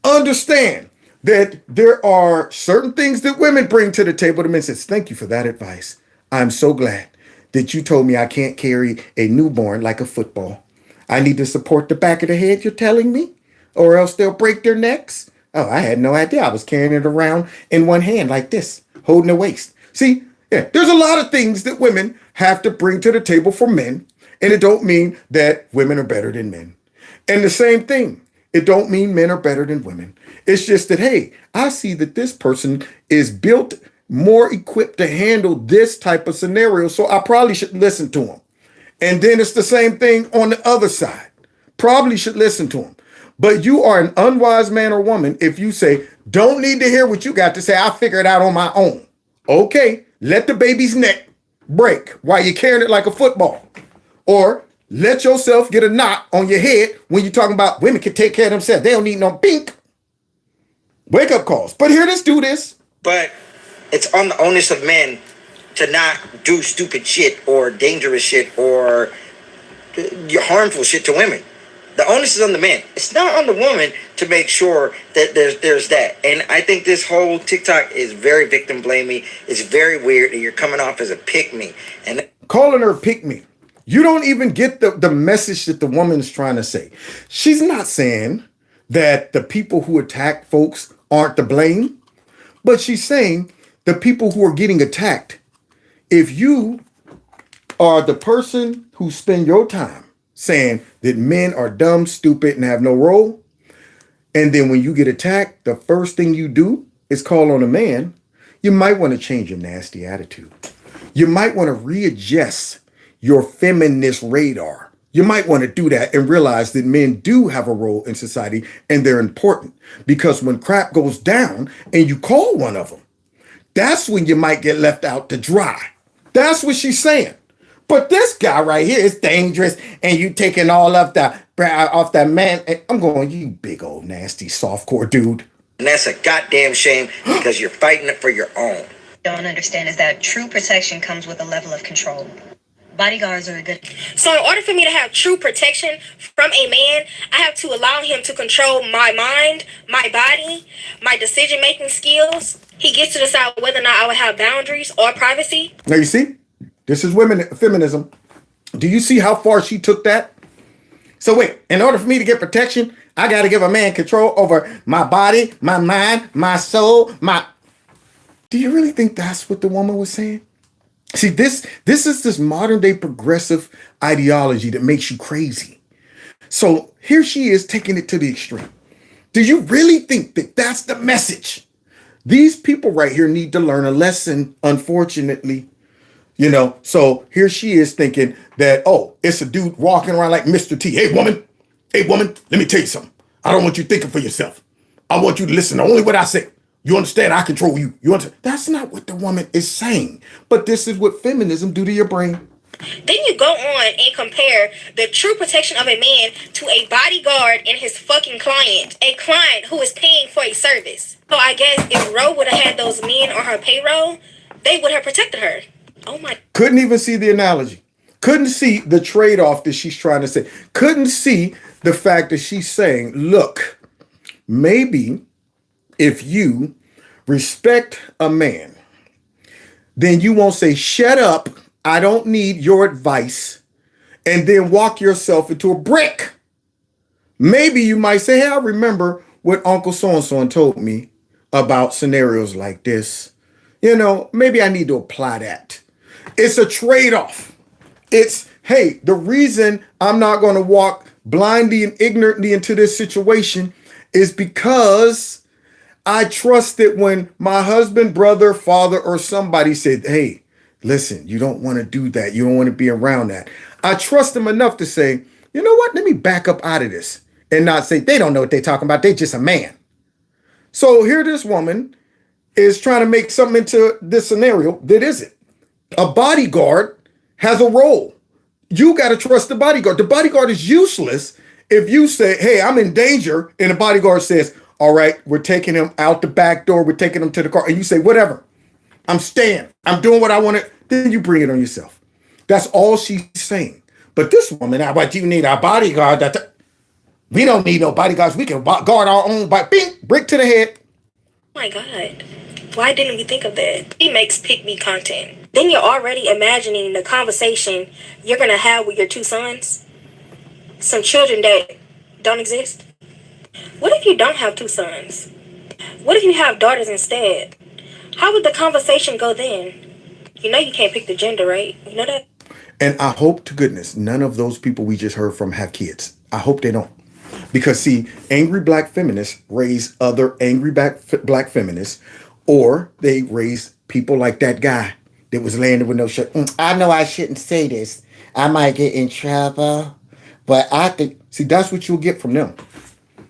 Understand, that there are certain things that women bring to the table. The men says, thank you for that advice. I'm so glad that you told me I can't carry a newborn like a football. I need to support the back of the head, you're telling me? Or else they'll break their necks? Oh, I had no idea. I was carrying it around in one hand like this, holding the waist. See, yeah, there's a lot of things that women have to bring to the table for men. And it don't mean that women are better than men. And the same thing, it don't mean men are better than women. It's just that, hey, I see that this person is built more equipped to handle this type of scenario, so I probably should listen to him. And then it's the same thing on the other side. Probably should listen to him. But you are an unwise man or woman if you say, don't need to hear what you got to say. I'll figure it out on my own. Okay, let the baby's neck break while you're carrying it like a football. Or let yourself get a knot on your head when you're talking about women can take care of themselves. They don't need no pink. Wake up calls. But here, let's do this. But it's on the onus of men to not do stupid shit or dangerous shit or harmful shit to women. The onus is on the man. It's not on the woman to make sure that there's that. And I think this whole TikTok is very victim blaming. It's very weird, and you're coming off as a pick-me. And calling her a pick-me. You don't even get the message that the woman is trying to say. She's not saying that the people who attack folks aren't to blame, but she's saying the people who are getting attacked, if you are the person who spend your time saying that men are dumb, stupid, and have no role, and then when you get attacked, the first thing you do is call on a man, you might want to change your nasty attitude. You might want to readjust your feminist radar. You might want to do that and realize that men do have a role in society and they're important, because when crap goes down and you call one of them, that's when you might get left out to dry. That's what she's saying. But this guy right here is dangerous, and you taking all of off that man. I'm going, you big old nasty softcore dude. And that's a goddamn shame, because you're fighting it for your own. Don't understand is that true protection comes with a level of control. Bodyguards are a good. So in order for me to have true protection from a man, I have to allow him to control my mind, my body, my decision-making skills. He gets to decide whether or not I would have boundaries or privacy. Now you see, this is feminism. Do you see how far she took that? So wait, in order for me to get protection, I got to give a man control over my body, my mind, my soul, Do you really think that's what the woman was saying? See, this is this modern day progressive ideology that makes you crazy. So here she is taking it to the extreme. Do you really think that that's the message? These people right here need to learn a lesson, unfortunately. So here she is thinking that, oh, it's a dude walking around like Mr. T. Hey, woman, let me tell you something. I don't want you thinking for yourself. I want you to listen to only what I say. You understand? I control you. You understand? That's not what the woman is saying. But this is what feminism do to your brain. Then you go on and compare the true protection of a man to a bodyguard and his fucking client. A client who is paying for a service. So I guess if Roe would have had those men on her payroll, they would have protected her. Oh my. Couldn't even see the analogy. Couldn't see the trade-off that she's trying to say. Couldn't see the fact that she's saying, look, maybe if you respect a man, then you won't say, shut up, I don't need your advice, and then walk yourself into a brick. Maybe you might say, hey, I remember what Uncle so-and-so told me about scenarios like this. Maybe I need to apply that. It's a trade-off. It's, hey, the reason I'm not going to walk blindly and ignorantly into this situation is because I trust that when my husband, brother, father, or somebody said, hey, listen, you don't want to do that. You don't want to be around that. I trust them enough to say, you know what? Let me back up out of this and not say they don't know what they're talking about. They're just a man. So here this woman is trying to make something into this scenario that isn't. A bodyguard has a role. You got to trust the bodyguard. The bodyguard is useless if you say, hey, I'm in danger, and the bodyguard says, all right, we're taking him out the back door. We're taking him to the car. And you say, whatever, I'm staying. I'm doing what I want to. Then you bring it on yourself. That's all she's saying. But this woman, what you need a bodyguard. We don't need no bodyguards. We can guard our own body. Bing, brick to the head. my God, why didn't we think of that? He makes pick me content. Then you're already imagining the conversation you're going to have with your two sons. Some children that don't exist. What if you don't have two sons? What if you have daughters instead? How would the conversation go then? You know you can't pick the gender, right? You know that? And I hope to goodness none of those people we just heard from have kids. I hope they don't. Because see, angry black feminists raise other angry black feminists, or they raise people like that guy that was landed with no shirt. I know I shouldn't say this. I might get in trouble. But I think, see, that's what you'll get from them.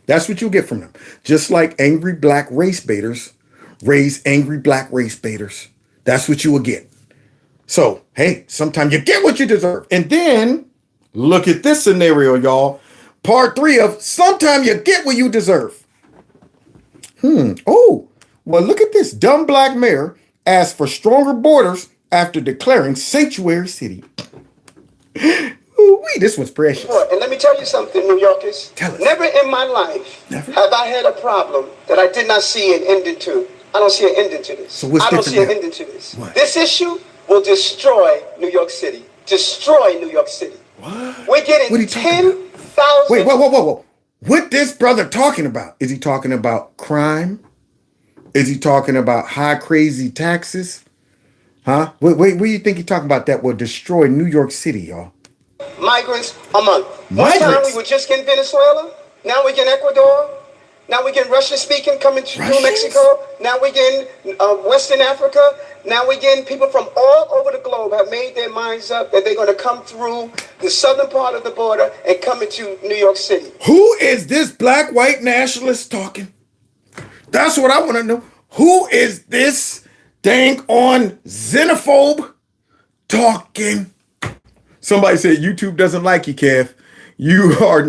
That's what you'll get from them. Just like angry black race baiters raise angry black race baiters. That's what you will get. So, hey, sometimes you get what you deserve. And then, look at this scenario, y'all. Part 3 of sometimes you get what you deserve. Oh, well, look at this. Dumb black mayor asked for stronger borders after declaring sanctuary city. Ooh-wee, this one's precious. And let me tell you something, New Yorkers. Tell us. Never in my life have I had a problem that I did not see an ending to. I don't see an ending to this. So what's I don't see an different ending to this. What? This issue will destroy New York City. Destroy New York City. What? We're getting 10,000. Wait, whoa. What this brother talking about? Is he talking about crime? Is he talking about high crazy taxes? Huh? What do you think he's talking about that will destroy New York City, y'all? Migrants a month. One time we were just getting Venezuela. Now we're getting Ecuador. Now we're getting Russian speaking coming through Mexico. Now we're getting Western Africa. Now we're getting people from all over the globe have made their minds up that they're going to come through the southern part of the border and come into New York City. Who is this black white nationalist talking? That's what I want to know. Who is this dang on xenophobe talking? Somebody said YouTube doesn't like you, Kev. You're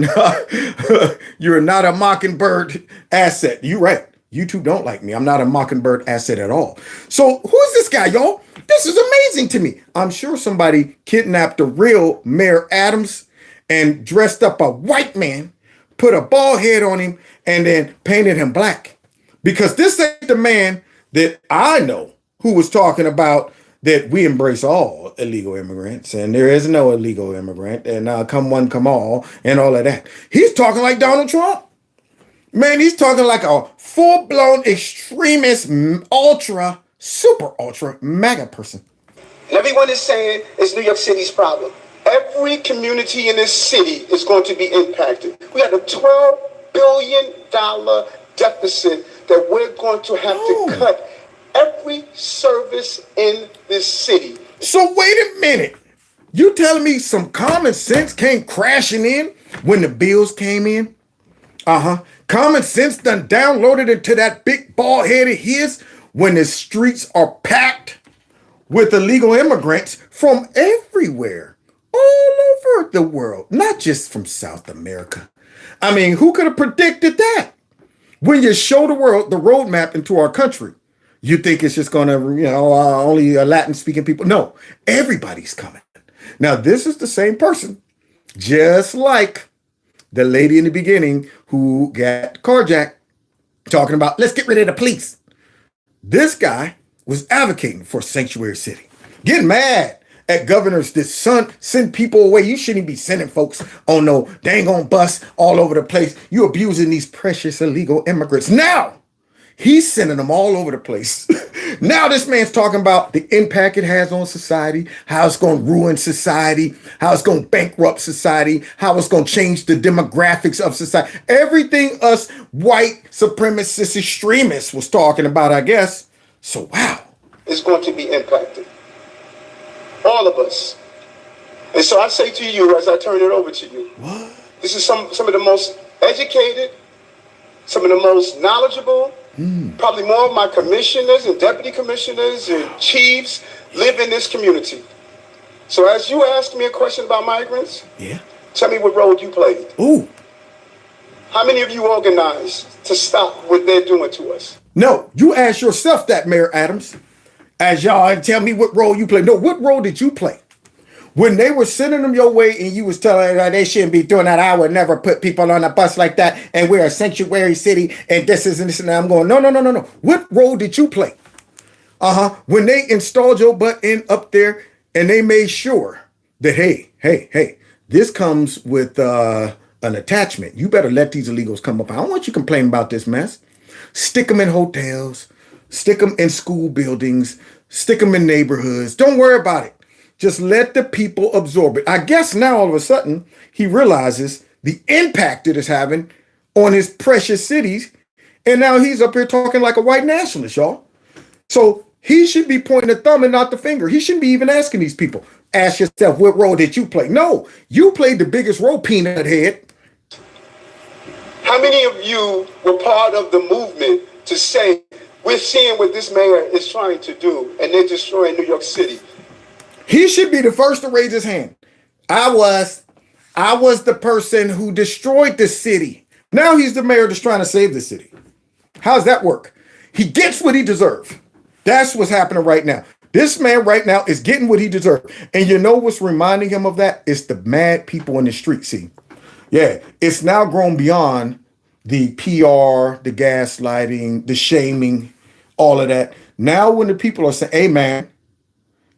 not a Mockingbird asset. You're right. YouTube don't like me. I'm not a Mockingbird asset at all. So who's this guy, y'all? This is amazing to me. I'm sure somebody kidnapped the real Mayor Adams and dressed up a white man, put a bald head on him, and then painted him black. Because this ain't the man that I know who was talking about that we embrace all illegal immigrants and there is no illegal immigrant and come one, come all and all of that. He's talking like Donald Trump. Man, he's talking like a full-blown extremist, super ultra MAGA person. And everyone is saying it's New York City's problem. Every community in this city is going to be impacted. We have a $12 billion deficit that we're going to have to cut every service in this city. So wait a minute. You telling me some common sense came crashing in when the bills came in? Common sense done downloaded into that big bald head of his when the streets are packed with illegal immigrants from everywhere, all over the world, not just from South America. I mean, who could have predicted that? When you show the world the roadmap into our country, you think it's just going to, only Latin-speaking people. No, everybody's coming. Now, this is the same person, just like the lady in the beginning who got carjacked, talking about, let's get rid of the police. This guy was advocating for Sanctuary City, getting mad at governors that send people away. You shouldn't be sending folks on no dang on bus all over the place. You abusing these precious illegal immigrants. Now, he's sending them all over the place. Now this man's talking about the impact it has on society, how it's going to ruin society, how it's going to bankrupt society, how it's going to change the demographics of society. Everything us white supremacist extremists was talking about, I guess. So, wow. Is going to be impacted. All of us. And so I say to you as I turn it over to you, what? This is some of the most educated, some of the most knowledgeable, probably more of my commissioners and deputy commissioners and chiefs live in this community. So as you ask me a question about migrants, tell me what role you played. Ooh. How many of you organized to stop what they're doing to us? No, you ask yourself that, Mayor Adams. As y'all tell me what role you play. No, what role did you play? When they were sending them your way and you was telling them they shouldn't be doing that, I would never put people on a bus like that, and we're a sanctuary city, and this is and this and that. I'm going, no. What role did you play? When they installed your butt in up there and they made sure that, hey, this comes with an attachment. You better let these illegals come up. I don't want you complaining about this mess. Stick them in hotels, stick them in school buildings, stick them in neighborhoods. Don't worry about it. Just let the people absorb it. I guess now all of a sudden he realizes the impact it is having on his precious cities. And now he's up here talking like a white nationalist, y'all. So he should be pointing the thumb and not the finger. He shouldn't be even asking these people. Ask yourself, what role did you play? No, you played the biggest role, peanut head. How many of you were part of the movement to say, we're seeing what this mayor is trying to do, and they're destroying New York City? He should be the first to raise his hand. I was the person who destroyed the city. Now he's the mayor that's trying to save the city. How's that work? He gets what he deserves. That's what's happening right now. This man right now is getting what he deserves. And you know what's reminding him of that? It's the mad people in the street. See, yeah, it's now grown beyond the PR, the gaslighting, the shaming, all of that. Now when the people are saying, hey, man,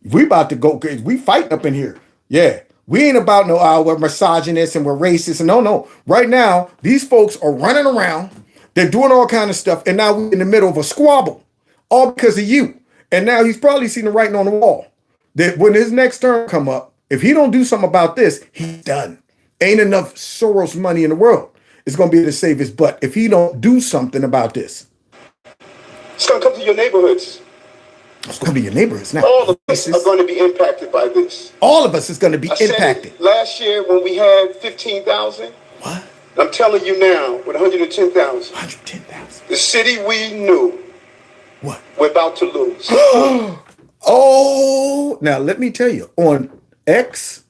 we about to go, we fighting up in here. Yeah, we ain't about no, we're misogynists and we're racist. No. Right now, these folks are running around. They're doing all kind of stuff. And now we're in the middle of a squabble, all because of you. And now he's probably seen the writing on the wall that when his next term come up, if he don't do something about this, he's done. Ain't enough Soros money in the world. It's going to be able to save his butt if he don't do something about this. It's going to come to your neighborhoods. It's going to be your neighborhoods now. All of us are going to be impacted by this. All of us is going to be impacted. Last year when we had 15,000. What? I'm telling you now, with 110,000. 110,000. The city we knew. What? We're about to lose. Oh, now let me tell you, on X,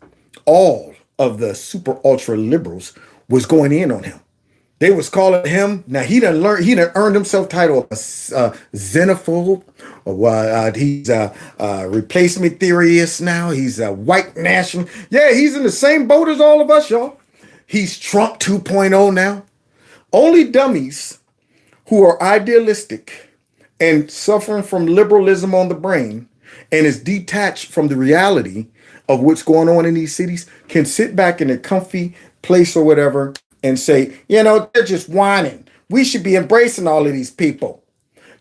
all of the super ultra liberals was going in on him. They was calling him. Now he done earned himself title of a xenophobe. He's a replacement theorist now. He's a white national. Yeah, he's in the same boat as all of us, y'all. He's Trump 2.0 now. Only dummies who are idealistic and suffering from liberalism on the brain and is detached from the reality of what's going on in these cities can sit back in a comfy place or whatever and say, they're just whining. We should be embracing all of these people.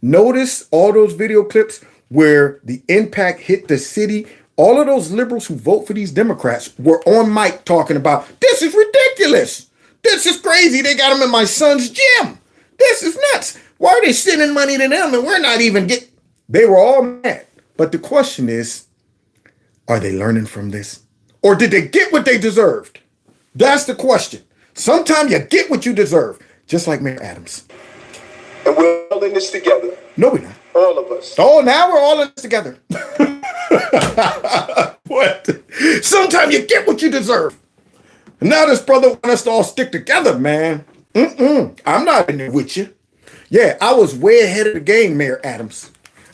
Notice all those video clips where the impact hit the city. All of those liberals who vote for these Democrats were on mic talking about, this is ridiculous. This is crazy. They got them in my son's gym. This is nuts. Why are they sending money to them and we're not even getting... They were all mad. But the question is, are they learning from this? Or did they get what they deserved? That's the question. Sometimes you get what you deserve, just like Mayor Adams. And we're all in this together. No, we're not. All of us. Oh, now we're all in this together. What? Sometimes you get what you deserve. And now this brother wants us to all stick together, man. I'm not in there with you. Yeah, I was way ahead of the game, Mayor Adams.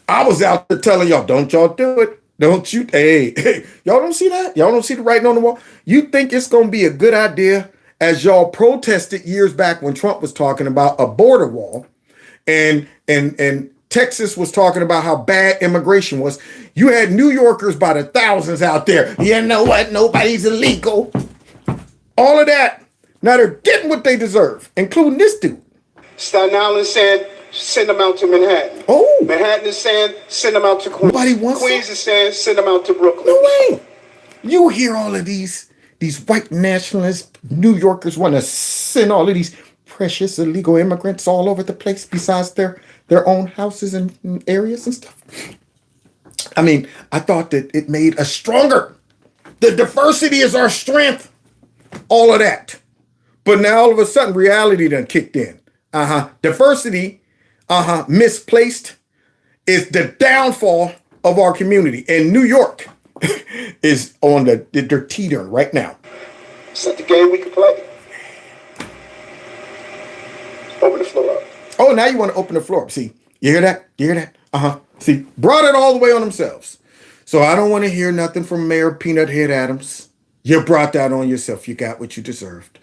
I was out there telling y'all, don't y'all do it. Don't you? Hey, y'all don't see that? Y'all don't see the writing on the wall? You think it's going to be a good idea as y'all protested years back when Trump was talking about a border wall and Texas was talking about how bad immigration was. You had New Yorkers by the thousands out there. You know what? Nobody's illegal. All of that. Now they're getting what they deserve, including this dude. Staten Island said, send them out to Manhattan. Oh. Manhattan is saying, send them out to Queens. Nobody wants Queens is saying, send them out to Brooklyn. No way. You hear all of these white nationalists, New Yorkers want to send all of these precious illegal immigrants all over the place besides their own houses and areas and stuff. I mean, I thought that it made us stronger. The diversity is our strength. All of that. But now all of a sudden reality done kicked in. Diversity, misplaced is the downfall of our community. And New York is on they're teetering right now. Is that the game we can play? Open the floor up. Oh, now you want to open the floor up. See, you hear that? You hear that? See, brought it all the way on themselves. So I don't want to hear nothing from Mayor Peanut Head Adams. You brought that on yourself. You got what you deserved.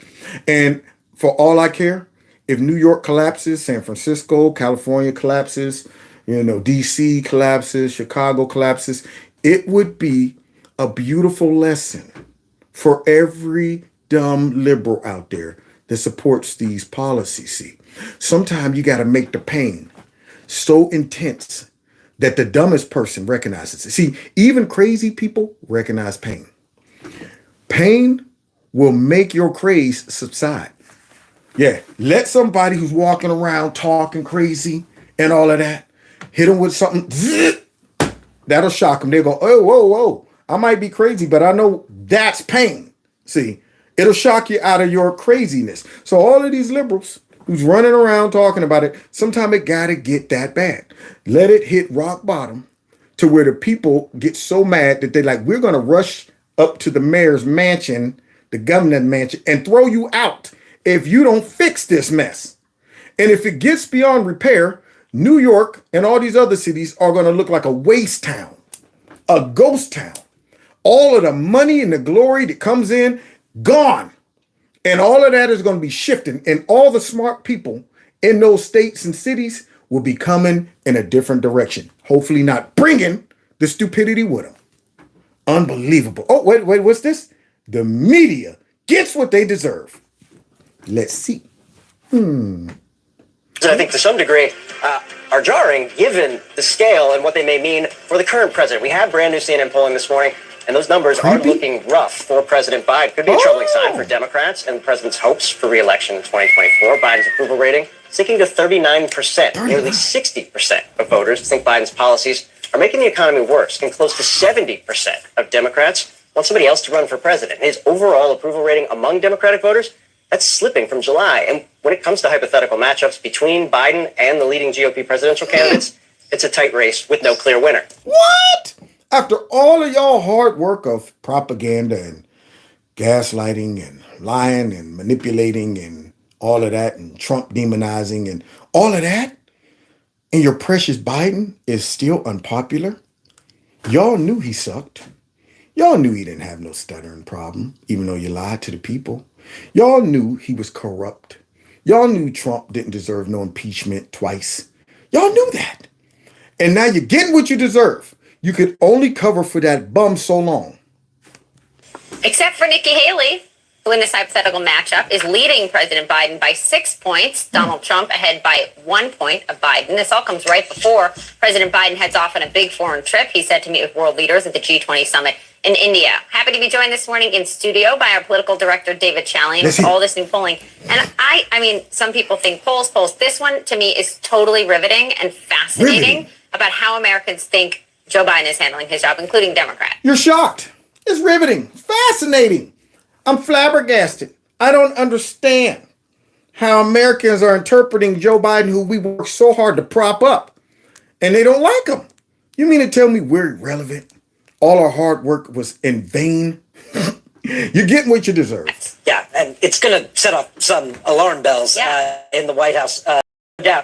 And for all I care, if New York collapses, San Francisco, California collapses, DC collapses, Chicago collapses, it would be a beautiful lesson for every dumb liberal out there that supports these policies. See, sometimes you got to make the pain so intense that the dumbest person recognizes it. See, even crazy people recognize pain. Pain will make your craze subside. Yeah, let somebody who's walking around talking crazy and all of that, hit them with something, that'll shock them. They'll go, oh, whoa, whoa, I might be crazy, but I know that's pain. See, it'll shock you out of your craziness. So all of these liberals who's running around talking about it, sometimes it gotta get that bad. Let it hit rock bottom to where the people get so mad that they're like, we're gonna rush up to the mayor's mansion, the governor's mansion, and throw you out if you don't fix this mess. And if it gets beyond repair, New York and all these other cities are gonna look like a waste town, a ghost town. All of the money and the glory that comes in, gone. And all of that is going to be shifting. And all the smart people in those states and cities will be coming in a different direction. Hopefully not bringing the stupidity with them. Unbelievable. Oh, wait, what's this? The media gets what they deserve. Let's see. I think to some degree are jarring given the scale and what they may mean for the current president. We have brand new CNN polling this morning, and those numbers are looking rough for President Biden. Could be a troubling sign for Democrats and the president's hopes for re-election in 2024. Biden's approval rating sinking to 39%. Nearly 60% of voters think Biden's policies are making the economy worse, and close to 70% of Democrats want somebody else to run for president. His overall approval rating among Democratic voters, that's slipping from July. And when it comes to hypothetical matchups between Biden and the leading GOP presidential candidates, it's a tight race with no clear winner. What? After all of y'all hard work of propaganda and gaslighting and lying and manipulating and all of that and Trump demonizing and all of that, and your precious Biden is still unpopular, y'all knew he sucked. Y'all knew he didn't have no stuttering problem, even though you lied to the people. Y'all knew he was corrupt. Y'all knew Trump didn't deserve no impeachment twice. Y'all knew that. And now you're getting what you deserve. You could only cover for that bum so long. Except for Nikki Haley, who in this hypothetical matchup is leading President Biden by 6 points. Donald Trump ahead by 1 point of Biden. This all comes right before President Biden heads off on a big foreign trip. He's set to meet with world leaders at the G20 summit in India. Happy to be joined this morning in studio by our political director, David Chalian, with all this new polling. And I mean, some people think polls. This one, to me, is totally riveting and fascinating about how Americans think Joe Biden is handling his job, including Democrats. You're shocked. It's riveting. Fascinating. I'm flabbergasted. I don't understand how Americans are interpreting Joe Biden, who we work so hard to prop up, and they don't like him. You mean to tell me we're irrelevant? All our hard work was in vain? You're getting what you deserve. Yeah, and it's going to set off some alarm bells in the White House.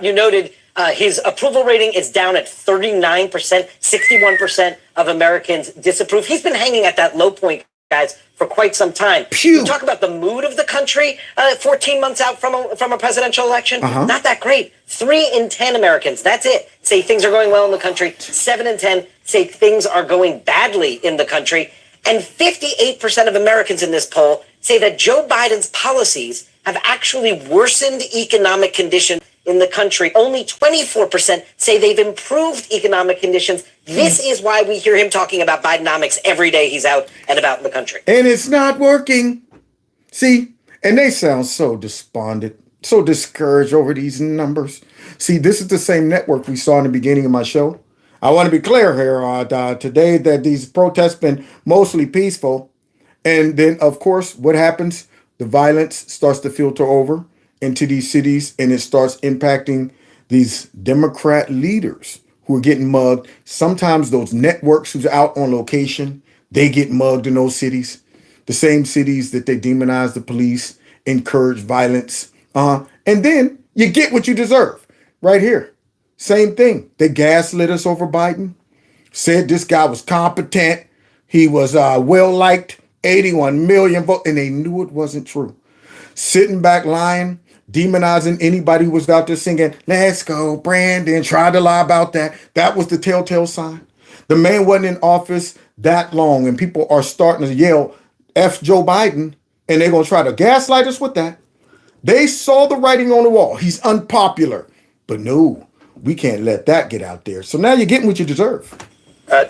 You noted his approval rating is down at 39%. 61% of Americans disapprove. He's been hanging at that low point, guys, for quite some time. You talk about the mood of the country 14 months out from a presidential election. Not that great. 3 in 10 Americans, that's it, say things are going well in the country. 7 in 10 say things are going badly in the country. And 58% of Americans in this poll say that Joe Biden's policies have actually worsened economic conditions in the country. Only 24% say they've improved economic conditions. This is why we hear him talking about Bidenomics every day he's out and about in the country. And it's not working. See, and they sound so despondent, so discouraged over these numbers. See, this is the same network we saw in the beginning of my show. I want to be clear here today that these protests been mostly peaceful. And then, of course, what happens? The violence starts to filter over into these cities, and it starts impacting these Democrat leaders who are getting mugged. Sometimes those networks who's out on location, they get mugged in those cities. The same cities that they demonize the police, encourage violence. And then you get what you deserve right here. Same thing. They gaslit us over Biden. said this guy was competent. He was well-liked, 81 million votes, and they knew it wasn't true. Sitting back lying, demonizing anybody who was out there singing, "Let's go, Brandon," tried to lie about that. That was the telltale sign. The man wasn't in office that long, and people are starting to yell, F Joe Biden, and they're going to try to gaslight us with that. They saw the writing on the wall. He's unpopular. But no, we can't let that get out there. So now you're getting what you deserve.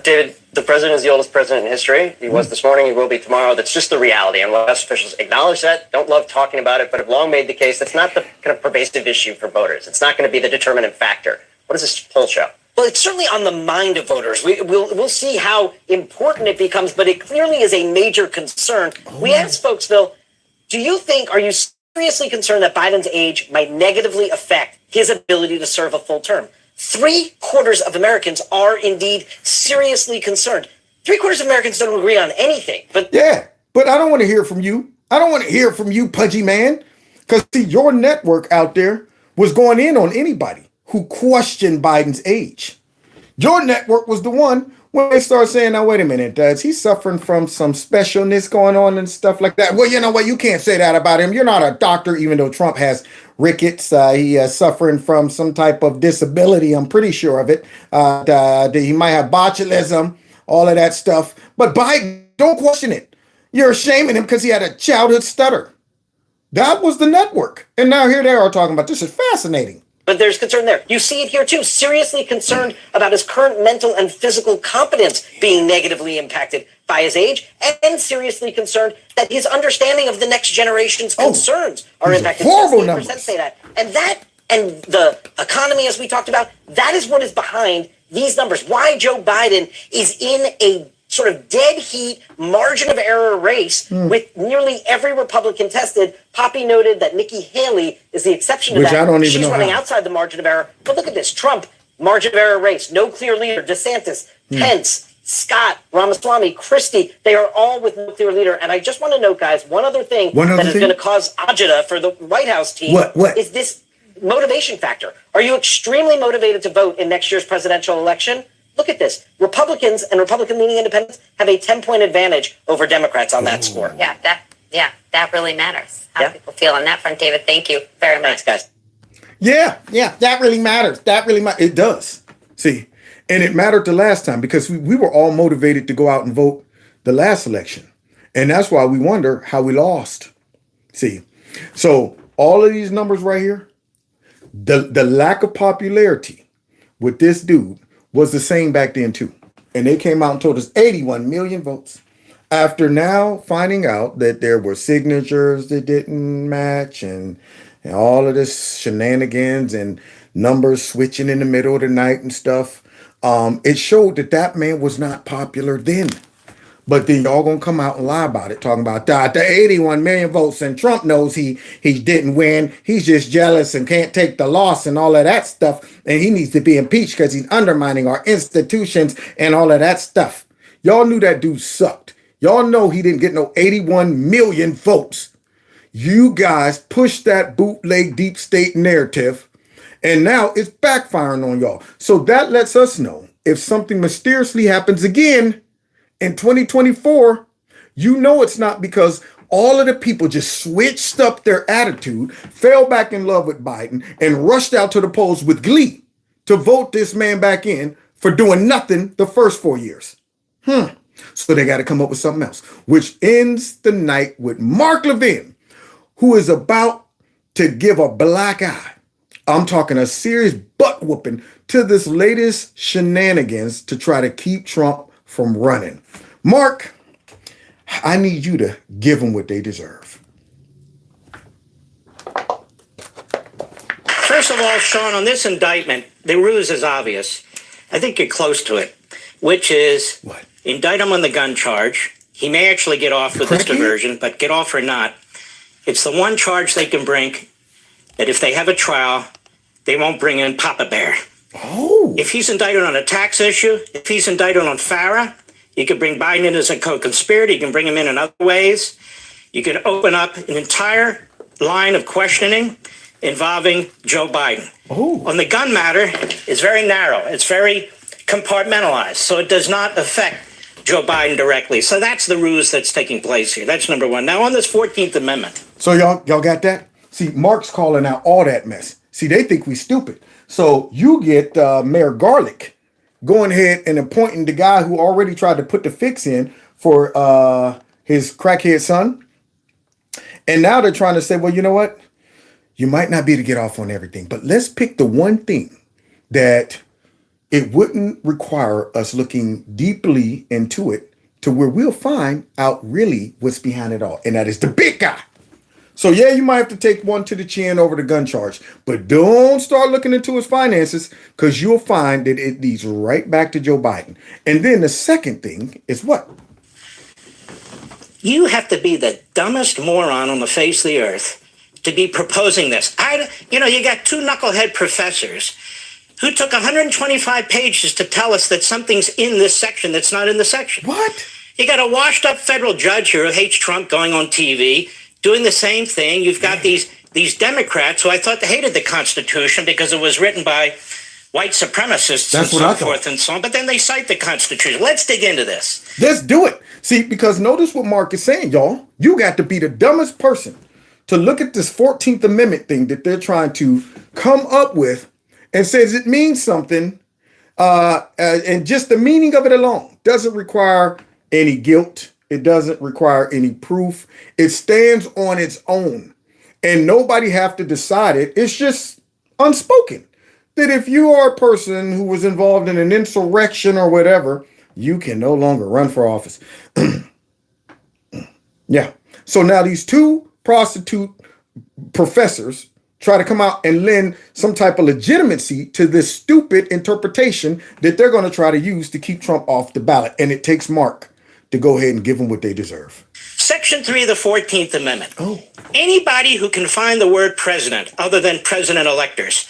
David, the president is the oldest president in history. He was this morning, he will be tomorrow. That's just the reality. And White House officials acknowledge that, don't love talking about it, but have long made the case that's not the kind of pervasive issue for voters. It's not going to be the determinant factor. What does this poll show? Well, it's certainly on the mind of voters. We'll see how important it becomes, but it clearly is a major concern. We asked folks, Phil, are you seriously concerned that Biden's age might negatively affect his ability to serve a full term? 3/4 of Americans are indeed seriously concerned. 3/4 of Americans don't agree on anything. But I don't want to hear from you. I don't want to hear from you, pudgy man. Because see, your network out there was going in on anybody who questioned Biden's age. Your network was the one when they started saying, "Now wait a minute, is he suffering from some specialness going on and stuff like that?" Well, you know what? You can't say that about him. You're not a doctor, even though Trump has rickets. He is suffering from some type of disability. I'm pretty sure of it. He might have botulism, all of that stuff. But Biden, don't question it. You're shaming him because he had a childhood stutter. That was the network. And now here they are talking about this is fascinating. But there's concern there. You see it here too. Seriously concerned about his current mental and physical competence being negatively impacted by his age, and seriously concerned that his understanding of the next generation's concerns are impacted. Horrible numbers. Say that. And the economy, as we talked about, that is what is behind these numbers. Why Joe Biden is in a sort of dead heat margin of error race with nearly every Republican tested. Poppy noted that Nikki Haley is the exception to Which that. I don't even She's know running how. outside the margin of error. But look at this. Trump, margin of error race. No clear leader. DeSantis, Pence, Scott, Ramaswamy, Christie. They are all with no clear leader. And I just want to note, guys, one other thing that is going to cause agita for the White House team is this motivation factor. Are you extremely motivated to vote in next year's presidential election? Look at this. Republicans and Republican-leaning independents have a 10-point advantage over Democrats on that score. That really matters. How people feel on that front, David. Thank you very much. Thanks, guys. Yeah, that really matters. It does. See, and it mattered the last time because we were all motivated to go out and vote the last election. And that's why we wonder how we lost. See, so all of these numbers right here, the lack of popularity with this dude was the same back then too. And they came out and told us 81 million votes. After now finding out that there were signatures that didn't match and all of this shenanigans and numbers switching in the middle of the night and stuff, it showed that man was not popular then. But then y'all gonna come out and lie about it, talking about the 81 million votes, and Trump knows he didn't win. He's just jealous and can't take the loss and all of that stuff. And he needs to be impeached because he's undermining our institutions and all of that stuff. Y'all knew that dude sucked. Y'all know he didn't get no 81 million votes. You guys pushed that bootleg deep state narrative, and now it's backfiring on y'all. So that lets us know if something mysteriously happens again in 2024, you know it's not because all of the people just switched up their attitude, fell back in love with Biden, and rushed out to the polls with glee to vote this man back in for doing nothing the first 4 years. So they got to come up with something else, which ends the night with Mark Levin, who is about to give a black eye. I'm talking a serious butt whooping to this latest shenanigans to try to keep Trump from running. Mark, I need you to give them what they deserve. First of all, Sean, on this indictment, the ruse is obvious. I think you're close to it, which is indict him on the gun charge. He may actually get off with this diversion, but get off or not, it's the one charge they can bring that if they have a trial, they won't bring in Papa Bear. If he's indicted on a tax issue, if he's indicted on FARA, you could bring Biden in as a co-conspirator. You can bring him in other ways. You can open up an entire line of questioning involving Joe Biden. On the gun matter, it's very narrow. It's very compartmentalized, so it does not affect Joe Biden directly. So that's the ruse that's taking place here. That's number one. Now on this 14th Amendment. So y'all got that? See, Mark's calling out all that mess. See, they think we stupid. So you get Mayor Garlick going ahead and appointing the guy who already tried to put the fix in for his crackhead son. And now they're trying to say, well, you know what? You might not be able to get off on everything, but let's pick the one thing that it wouldn't require us looking deeply into it to where we'll find out really what's behind it all. And that is the big guy. So yeah, you might have to take one to the chin over the gun charge, but don't start looking into his finances because you'll find that it leads right back to Joe Biden. And then the second thing is what? You have to be the dumbest moron on the face of the earth to be proposing this. You got two knucklehead professors who took 125 pages to tell us that something's in this section that's not in the section. What? You got a washed up federal judge here who hates Trump going on TV, doing the same thing. You've got these Democrats who I thought they hated the Constitution because it was written by white supremacists and so forth and so on. But then they cite the Constitution. Let's dig into this. Let's do it. See, because notice what Mark is saying, y'all. You got to be the dumbest person to look at this 14th Amendment thing that they're trying to come up with and says it means something. And just the meaning of it alone doesn't require any guilt. It doesn't require any proof. It stands on its own. And nobody have to decide it. It's just unspoken. That if you are a person who was involved in an insurrection or whatever, you can no longer run for office. Yeah. So now these two prostitute professors try to come out and lend some type of legitimacy to this stupid interpretation that they're going to try to use to keep Trump off the ballot. And it takes Mark to go ahead and give them what they deserve. Section 3 of the 14th Amendment. Oh. Anybody who can find the word president other than president electors,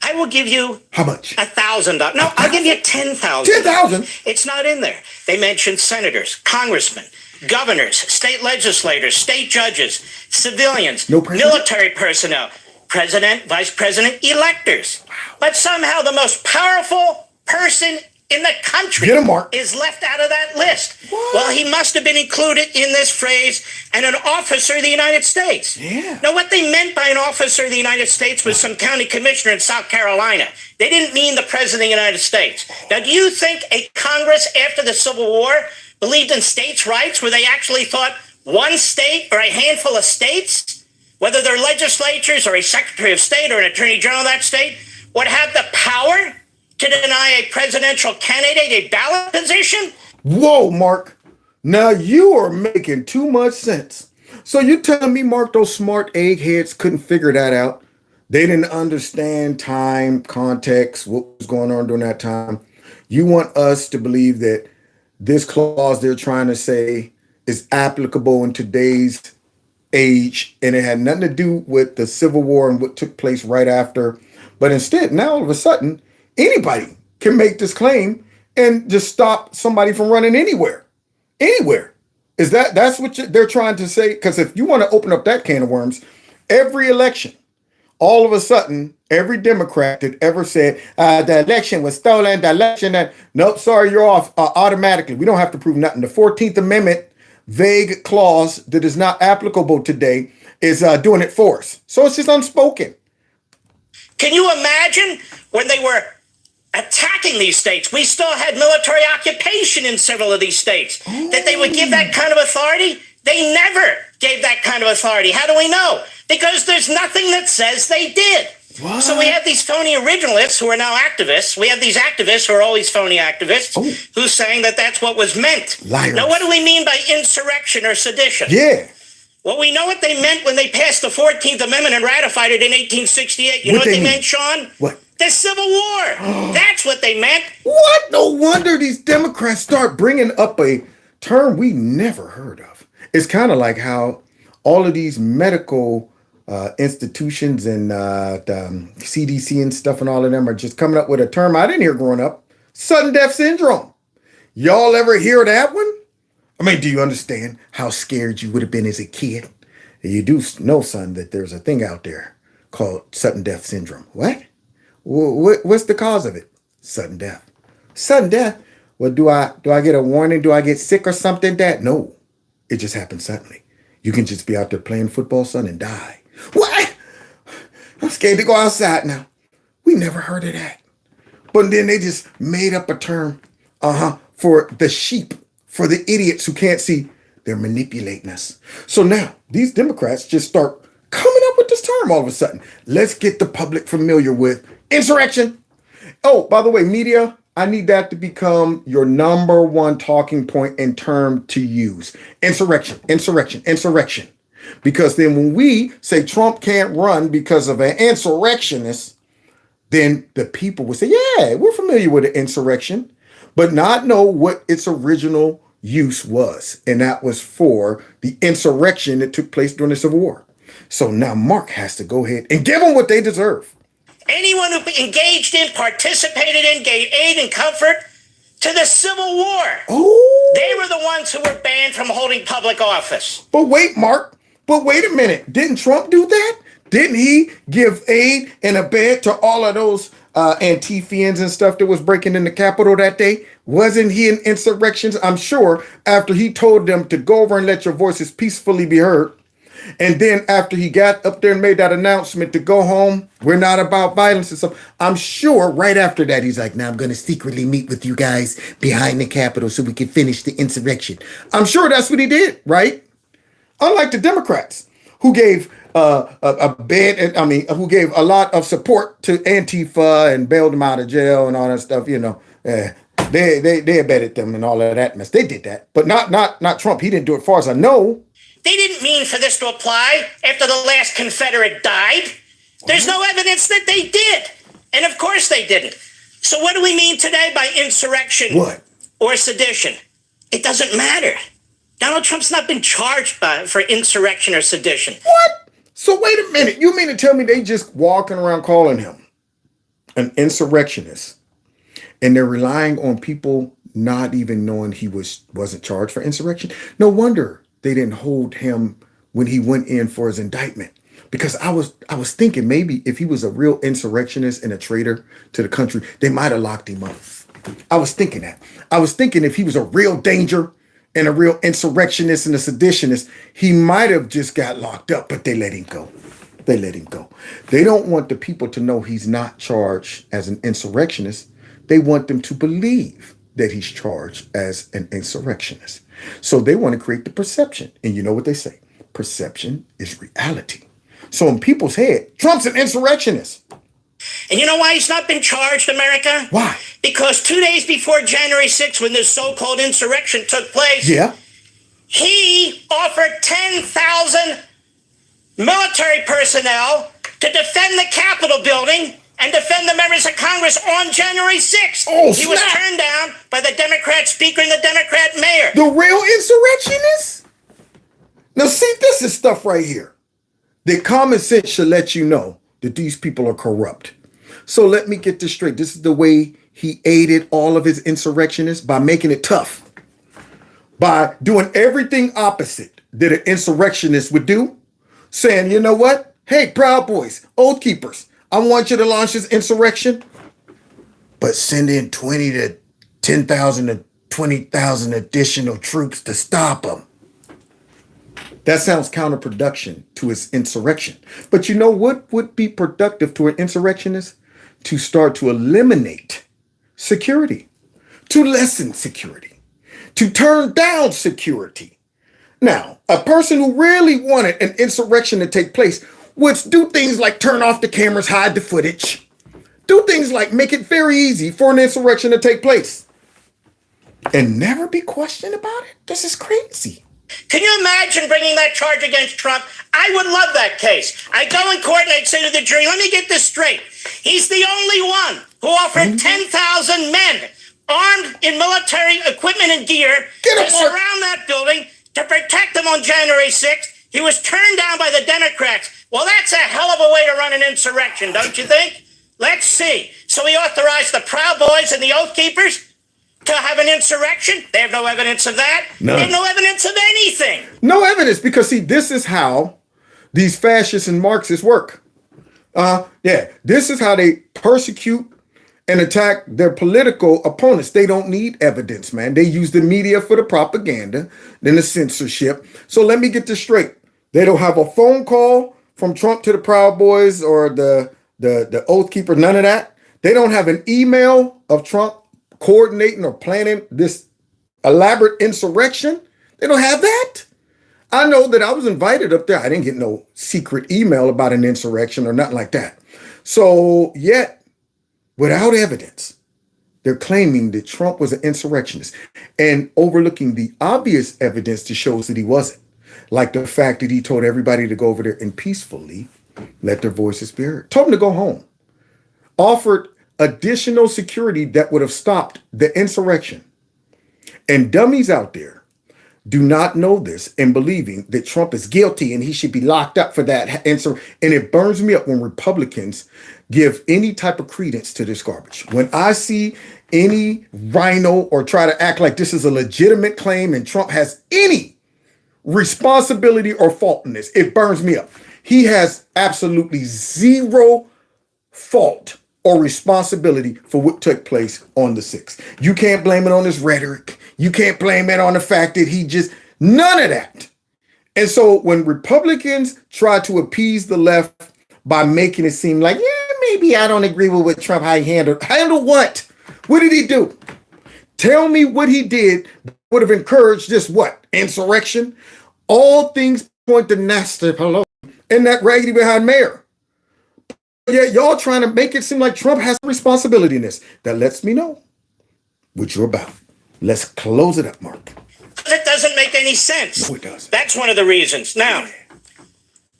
I will give you how much? $1,000. No, I'll give you $10,000. $10,000? It's not in there. They mentioned senators, congressmen, governors, state legislators, state judges, civilians, military personnel, president, vice president, electors. Wow. But somehow the most powerful person in the country is left out of that list. What? Well, he must have been included in this phrase, and an officer of the United States. Yeah. Now, what they meant by an officer of the United States was some county commissioner in South Carolina. They didn't mean the president of the United States. Now, do you think a Congress after the Civil War believed in states' rights, where they actually thought one state or a handful of states, whether they're legislatures or a secretary of state or an attorney general of that state, would have the power to deny a presidential candidate a ballot position? Whoa, Mark. Now you are making too much sense. So you telling me, Mark, those smart eggheads couldn't figure that out? They didn't understand time, context, what was going on during that time. You want us to believe that this clause they're trying to say is applicable in today's age, and it had nothing to do with the Civil War and what took place right after. But instead, now all of a sudden, anybody can make this claim and just stop somebody from running anywhere. Anywhere. That's what they're trying to say? Because if you want to open up that can of worms, every election, all of a sudden, every Democrat that ever said the election was stolen, nope, sorry, you're off automatically. We don't have to prove nothing. The 14th Amendment vague clause that is not applicable today is doing it for us. So it's just unspoken. Can you imagine when they were attacking these states? We still had military occupation in several of these states. That they would give that kind of authority? They never gave that kind of authority. How do we know? Because there's nothing that says they did. What? So we have these phony originalists who are now activists. We have these activists who are always phony activists who's saying that that's what was meant. Liars. Now, what do we mean by insurrection or sedition? Yeah. Well, we know what they meant when they passed the 14th Amendment and ratified it in 1868. You know what they meant, Sean? What? The Civil War. That's what they meant. What? No wonder these Democrats start bringing up a term we never heard of. It's kind of like how all of these medical institutions and the CDC and stuff and all of them are just coming up with a term I didn't hear growing up. Sudden death syndrome. Y'all ever hear that one? I mean, do you understand how scared you would have been as a kid? You do know, son, that there's a thing out there called sudden death syndrome. What? What's the cause of it? Sudden death. Sudden death. Well, do I get a warning? Do I get sick or something? Dad? No. It just happens suddenly. You can just be out there playing football, son, and die. What? I'm scared to go outside now. We never heard of that. But then they just made up a term, for the sheep, for the idiots who can't see. They're manipulating us. So now these Democrats just start coming up with this term all of a sudden. Let's get the public familiar with insurrection. Oh, by the way, media, I need that to become your number one talking point and term to use. Insurrection, insurrection, insurrection. Because then when we say Trump can't run because of an insurrectionist, then the people will say, yeah, we're familiar with the insurrection, but not know what its original use was. And that was for the insurrection that took place during the Civil War. So now Mark has to go ahead and give them what they deserve. Anyone who engaged in, participated in, gave aid and comfort to the Civil War. Oh. They were the ones who were banned from holding public office. But wait, Mark. But wait a minute. Didn't Trump do that? Didn't he give aid and abet to all of those Antifians and stuff that was breaking in the Capitol that day? Wasn't he an insurrectionist? I'm sure after he told them to go over and let your voices peacefully be heard. And then after he got up there and made that announcement to go home, we're not about violence and stuff. I'm sure right after that, he's like, now I'm going to secretly meet with you guys behind the Capitol so we can finish the insurrection. I'm sure that's what he did, right? Unlike the Democrats who gave who gave a lot of support to Antifa and bailed them out of jail and all that stuff, they abetted them and all of that mess. They did that, but not Trump. He didn't do it, as far as I know. They didn't mean for this to apply after the last Confederate died. There's no evidence that they did. And of course they didn't. So what do we mean today by insurrection? What? Or sedition? It doesn't matter. Donald Trump's not been charged for insurrection or sedition. What? So wait a minute. You mean to tell me they just walking around calling him an insurrectionist and they're relying on people not even knowing he wasn't charged for insurrection? No wonder they didn't hold him when he went in for his indictment. Because I was thinking maybe if he was a real insurrectionist and a traitor to the country, they might have locked him up. I was thinking that. I was thinking if he was a real danger and a real insurrectionist and a seditionist, he might have just got locked up, but they let him go. They let him go. They don't want the people to know he's not charged as an insurrectionist. They want them to believe that he's charged as an insurrectionist. So they want to create the perception. And you know what they say? Perception is reality. So in people's head, Trump's an insurrectionist. And you know why he's not been charged, America? Why? Because 2 days before January 6th, when this so-called insurrection took place, he offered 10,000 military personnel to defend the Capitol building and defend the members of Congress on January 6th. Oh, he was turned down by the Democrat speaker and the Democrat mayor. The real insurrectionists? Now see, this is stuff right here that common sense should let you know that these people are corrupt. So let me get this straight. This is the way he aided all of his insurrectionists, by making it tough, by doing everything opposite that an insurrectionist would do, saying, you know what? Hey, Proud Boys, Oath Keepers, I want you to launch this insurrection, but send in 20 to 10,000 to 20,000 additional troops to stop them. That sounds counterproductive to his insurrection. But you know what would be productive to an insurrectionist? To start to eliminate security, to lessen security, to turn down security. Now, a person who really wanted an insurrection to take place would do things like turn off the cameras, hide the footage, do things like make it very easy for an insurrection to take place and never be questioned about it. This is crazy. Can you imagine bringing that charge against Trump? I would love that case. I'd go in court and I'd say to the jury, let me get this straight. He's the only one who offered 10,000 men armed in military equipment and gear to surround that building to protect them on January 6th. He was turned down by the Democrats. Well, that's a hell of a way to run an insurrection, don't you think? Let's see. So he authorized the Proud Boys and the Oath Keepers to have an insurrection? They have no evidence of that. None. They have no evidence of anything. No evidence, because see, this is how these fascists and Marxists work. This is how they persecute and attack their political opponents. They don't need evidence, man. They use the media for the propaganda, then the censorship. So let me get this straight. They don't have a phone call from Trump to the Proud Boys or the Oath Keeper, none of that. They don't have an email of Trump coordinating or planning this elaborate insurrection. They don't have that. I know that I was invited up there. I didn't get no secret email about an insurrection or nothing like that. So yet, without evidence, they're claiming that Trump was an insurrectionist and overlooking the obvious evidence that shows that he wasn't. Like the fact that he told everybody to go over there and peacefully let their voices be heard. Told them to go home. Offered additional security that would have stopped the insurrection. And dummies out there do not know this and believing that Trump is guilty and he should be locked up for that answer. And it burns me up when Republicans give any type of credence to this garbage. When I see any rhino or try to act like this is a legitimate claim and Trump has any responsibility or fault in this, it burns me up. He has absolutely zero fault or responsibility for what took place on the 6th. You can't blame it on his rhetoric. You can't blame it on the fact that he just, none of that. And so when Republicans try to appease the left by making it seem like, yeah, maybe I don't agree with what Trump, how he handled. Handle what? What did he do? Tell me what he did would have encouraged this what? Insurrection? All things point to Nancy Pelosi and that raggedy behind mayor. Yeah, y'all trying to make it seem like Trump has responsibility in this. That lets me know what you're about. Let's close it up, Mark. That doesn't make any sense. No, it doesn't. That's one of the reasons. Now,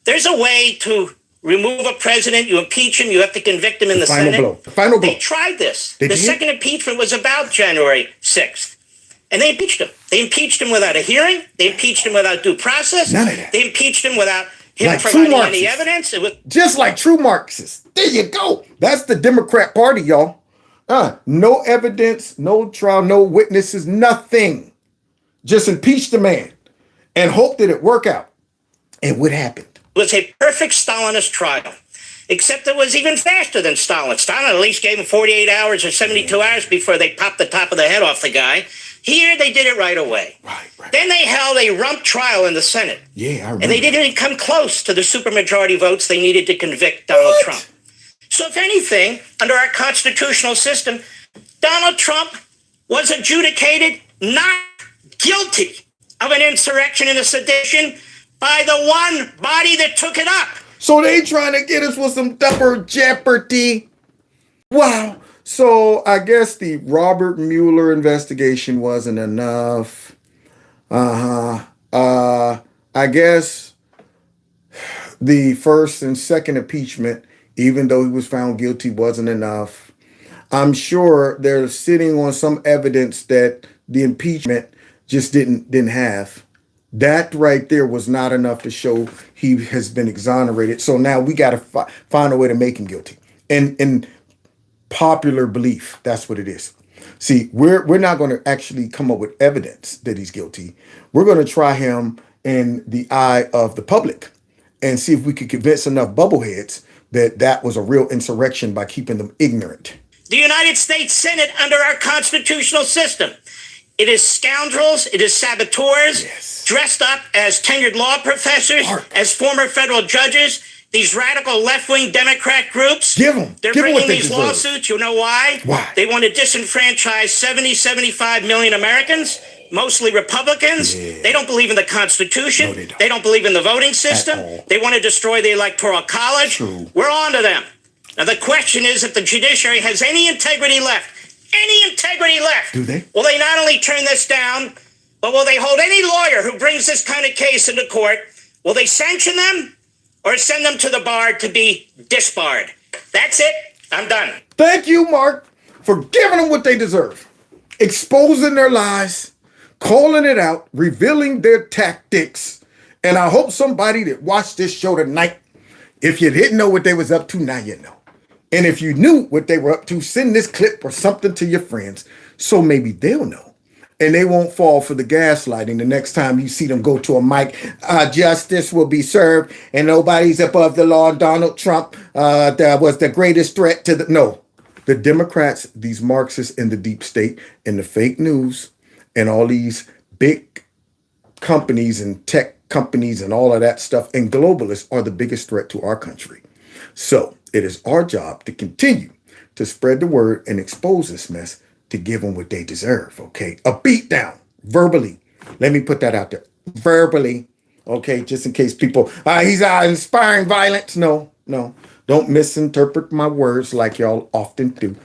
there's a way to remove a president. You impeach him. You have to convict him in the Senate. The final blow. They tried this. The second impeachment was about January 6th. And they impeached him. They impeached him without a hearing. They impeached him without due process. None of that. They impeached him without him Like providing any evidence. It was just like true Marxists. There you go. That's the Democrat Party, y'all. No evidence, no trial, no witnesses, nothing. Just impeach the man and hope that it work out. And what happened? It was a perfect Stalinist trial, except it was even faster than Stalin. Stalin at least gave him 48 hours or 72 hours before they popped the top of the head off the guy. Here, they did it right away. Right. Then they held a rump trial in the Senate. Yeah, I remember. And they didn't even come close to the supermajority votes they needed to convict Donald Trump. So if anything, under our constitutional system, Donald Trump was adjudicated not guilty of an insurrection and a sedition by the one body that took it up. So they trying to get us with some double jeopardy. Wow. So I guess the Robert Mueller investigation wasn't enough. I guess the first and second impeachment, even though he was found guilty, wasn't enough. I'm sure they're sitting on some evidence that the impeachment just didn't have. That right there was not enough to show he has been exonerated. So now we got to find a way to make him guilty. And popular belief, that's what it is. See, we're not going to actually come up with evidence that he's guilty. We're going to try him in the eye of the public and see if we could convince enough bubbleheads that that was a real insurrection by keeping them ignorant. The United States Senate under our constitutional system. It is scoundrels, it is saboteurs, dressed up as tenured law professors, as former federal judges, these radical left-wing Democrat groups. They're bringing these lawsuits. You know why? Why? They want to disenfranchise 75 million Americans, mostly Republicans. Yeah. They don't believe in the Constitution. No, they don't. They don't believe in the voting system. They want to destroy the Electoral College. True. We're on to them. Now, the question is if the judiciary has any integrity left. Any integrity left. Do they? Will they not only turn this down, but will they hold any lawyer who brings this kind of case into court? Will they sanction them or send them to the bar to be disbarred? That's it. I'm done. Thank you, Mark, for giving them what they deserve. Exposing their lies, calling it out, revealing their tactics. And I hope somebody that watched this show tonight, if you didn't know what they was up to, now you know. And if you knew what they were up to, send this clip or something to your friends so maybe they'll know. And they won't fall for the gaslighting the next time you see them go to a mic. Justice will be served and nobody's above the law. Donald Trump that was the greatest threat to the... No, The Democrats, these Marxists in the deep state and the fake news and all these big companies and tech companies and all of that stuff and globalists are the biggest threat to our country. So it is our job to continue to spread the word and expose this mess to give them what they deserve, okay? A beat down, verbally. Let me put that out there. Verbally, okay? Just in case people, he's inspiring violence. No. Don't misinterpret my words like y'all often do.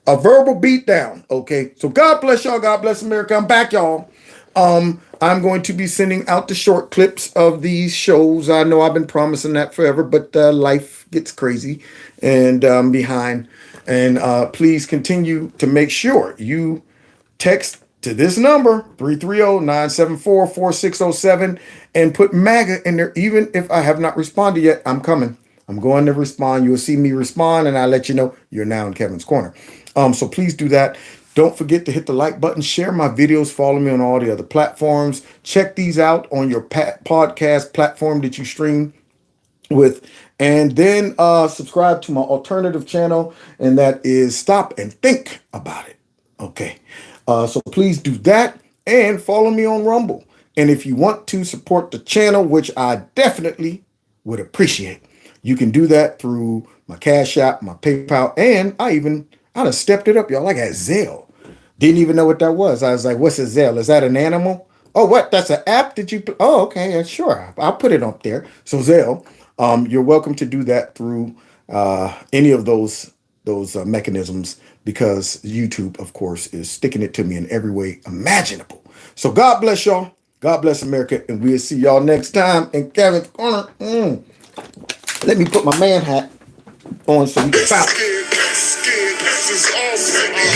A verbal beat down, okay? So God bless y'all. God bless America. I'm back, y'all. I'm going to be sending out the short clips of these shows. I know I've been promising that forever, but life gets crazy and I'm behind. And please continue to make sure you text to this number, 330-974-4607, and put MAGA in there. Even if I have not responded yet, I'm coming. I'm going to respond. You'll see me respond, and I'll let you know you're now in Kevin's Corner. So please do that. Don't forget to hit the like button, share my videos, follow me on all the other platforms. Check these out on your podcast platform that you stream with. And then subscribe to my alternative channel, and that is Stop and Think About It. Okay. So please do that and follow me on Rumble. And if you want to support the channel, which I definitely would appreciate, you can do that through my Cash App, my PayPal, and I done stepped it up, y'all. I got Zelle. Didn't even know what that was. I was like, what's a Zelle? Is that an animal? Oh, what? That's an app? Did you? Oh, okay. Yeah, sure. I'll put it up there. So Zelle, you're welcome to do that through any of those mechanisms, because YouTube, of course, is sticking it to me in every way imaginable. So God bless y'all. God bless America. And we'll see y'all next time in Kevin's Corner. Let me put my man hat on so we can bounce.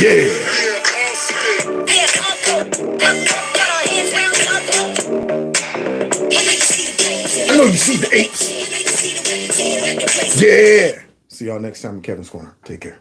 Yeah. I know you see the apes. Yeah. See y'all next time in Kevin's Corner. Take care.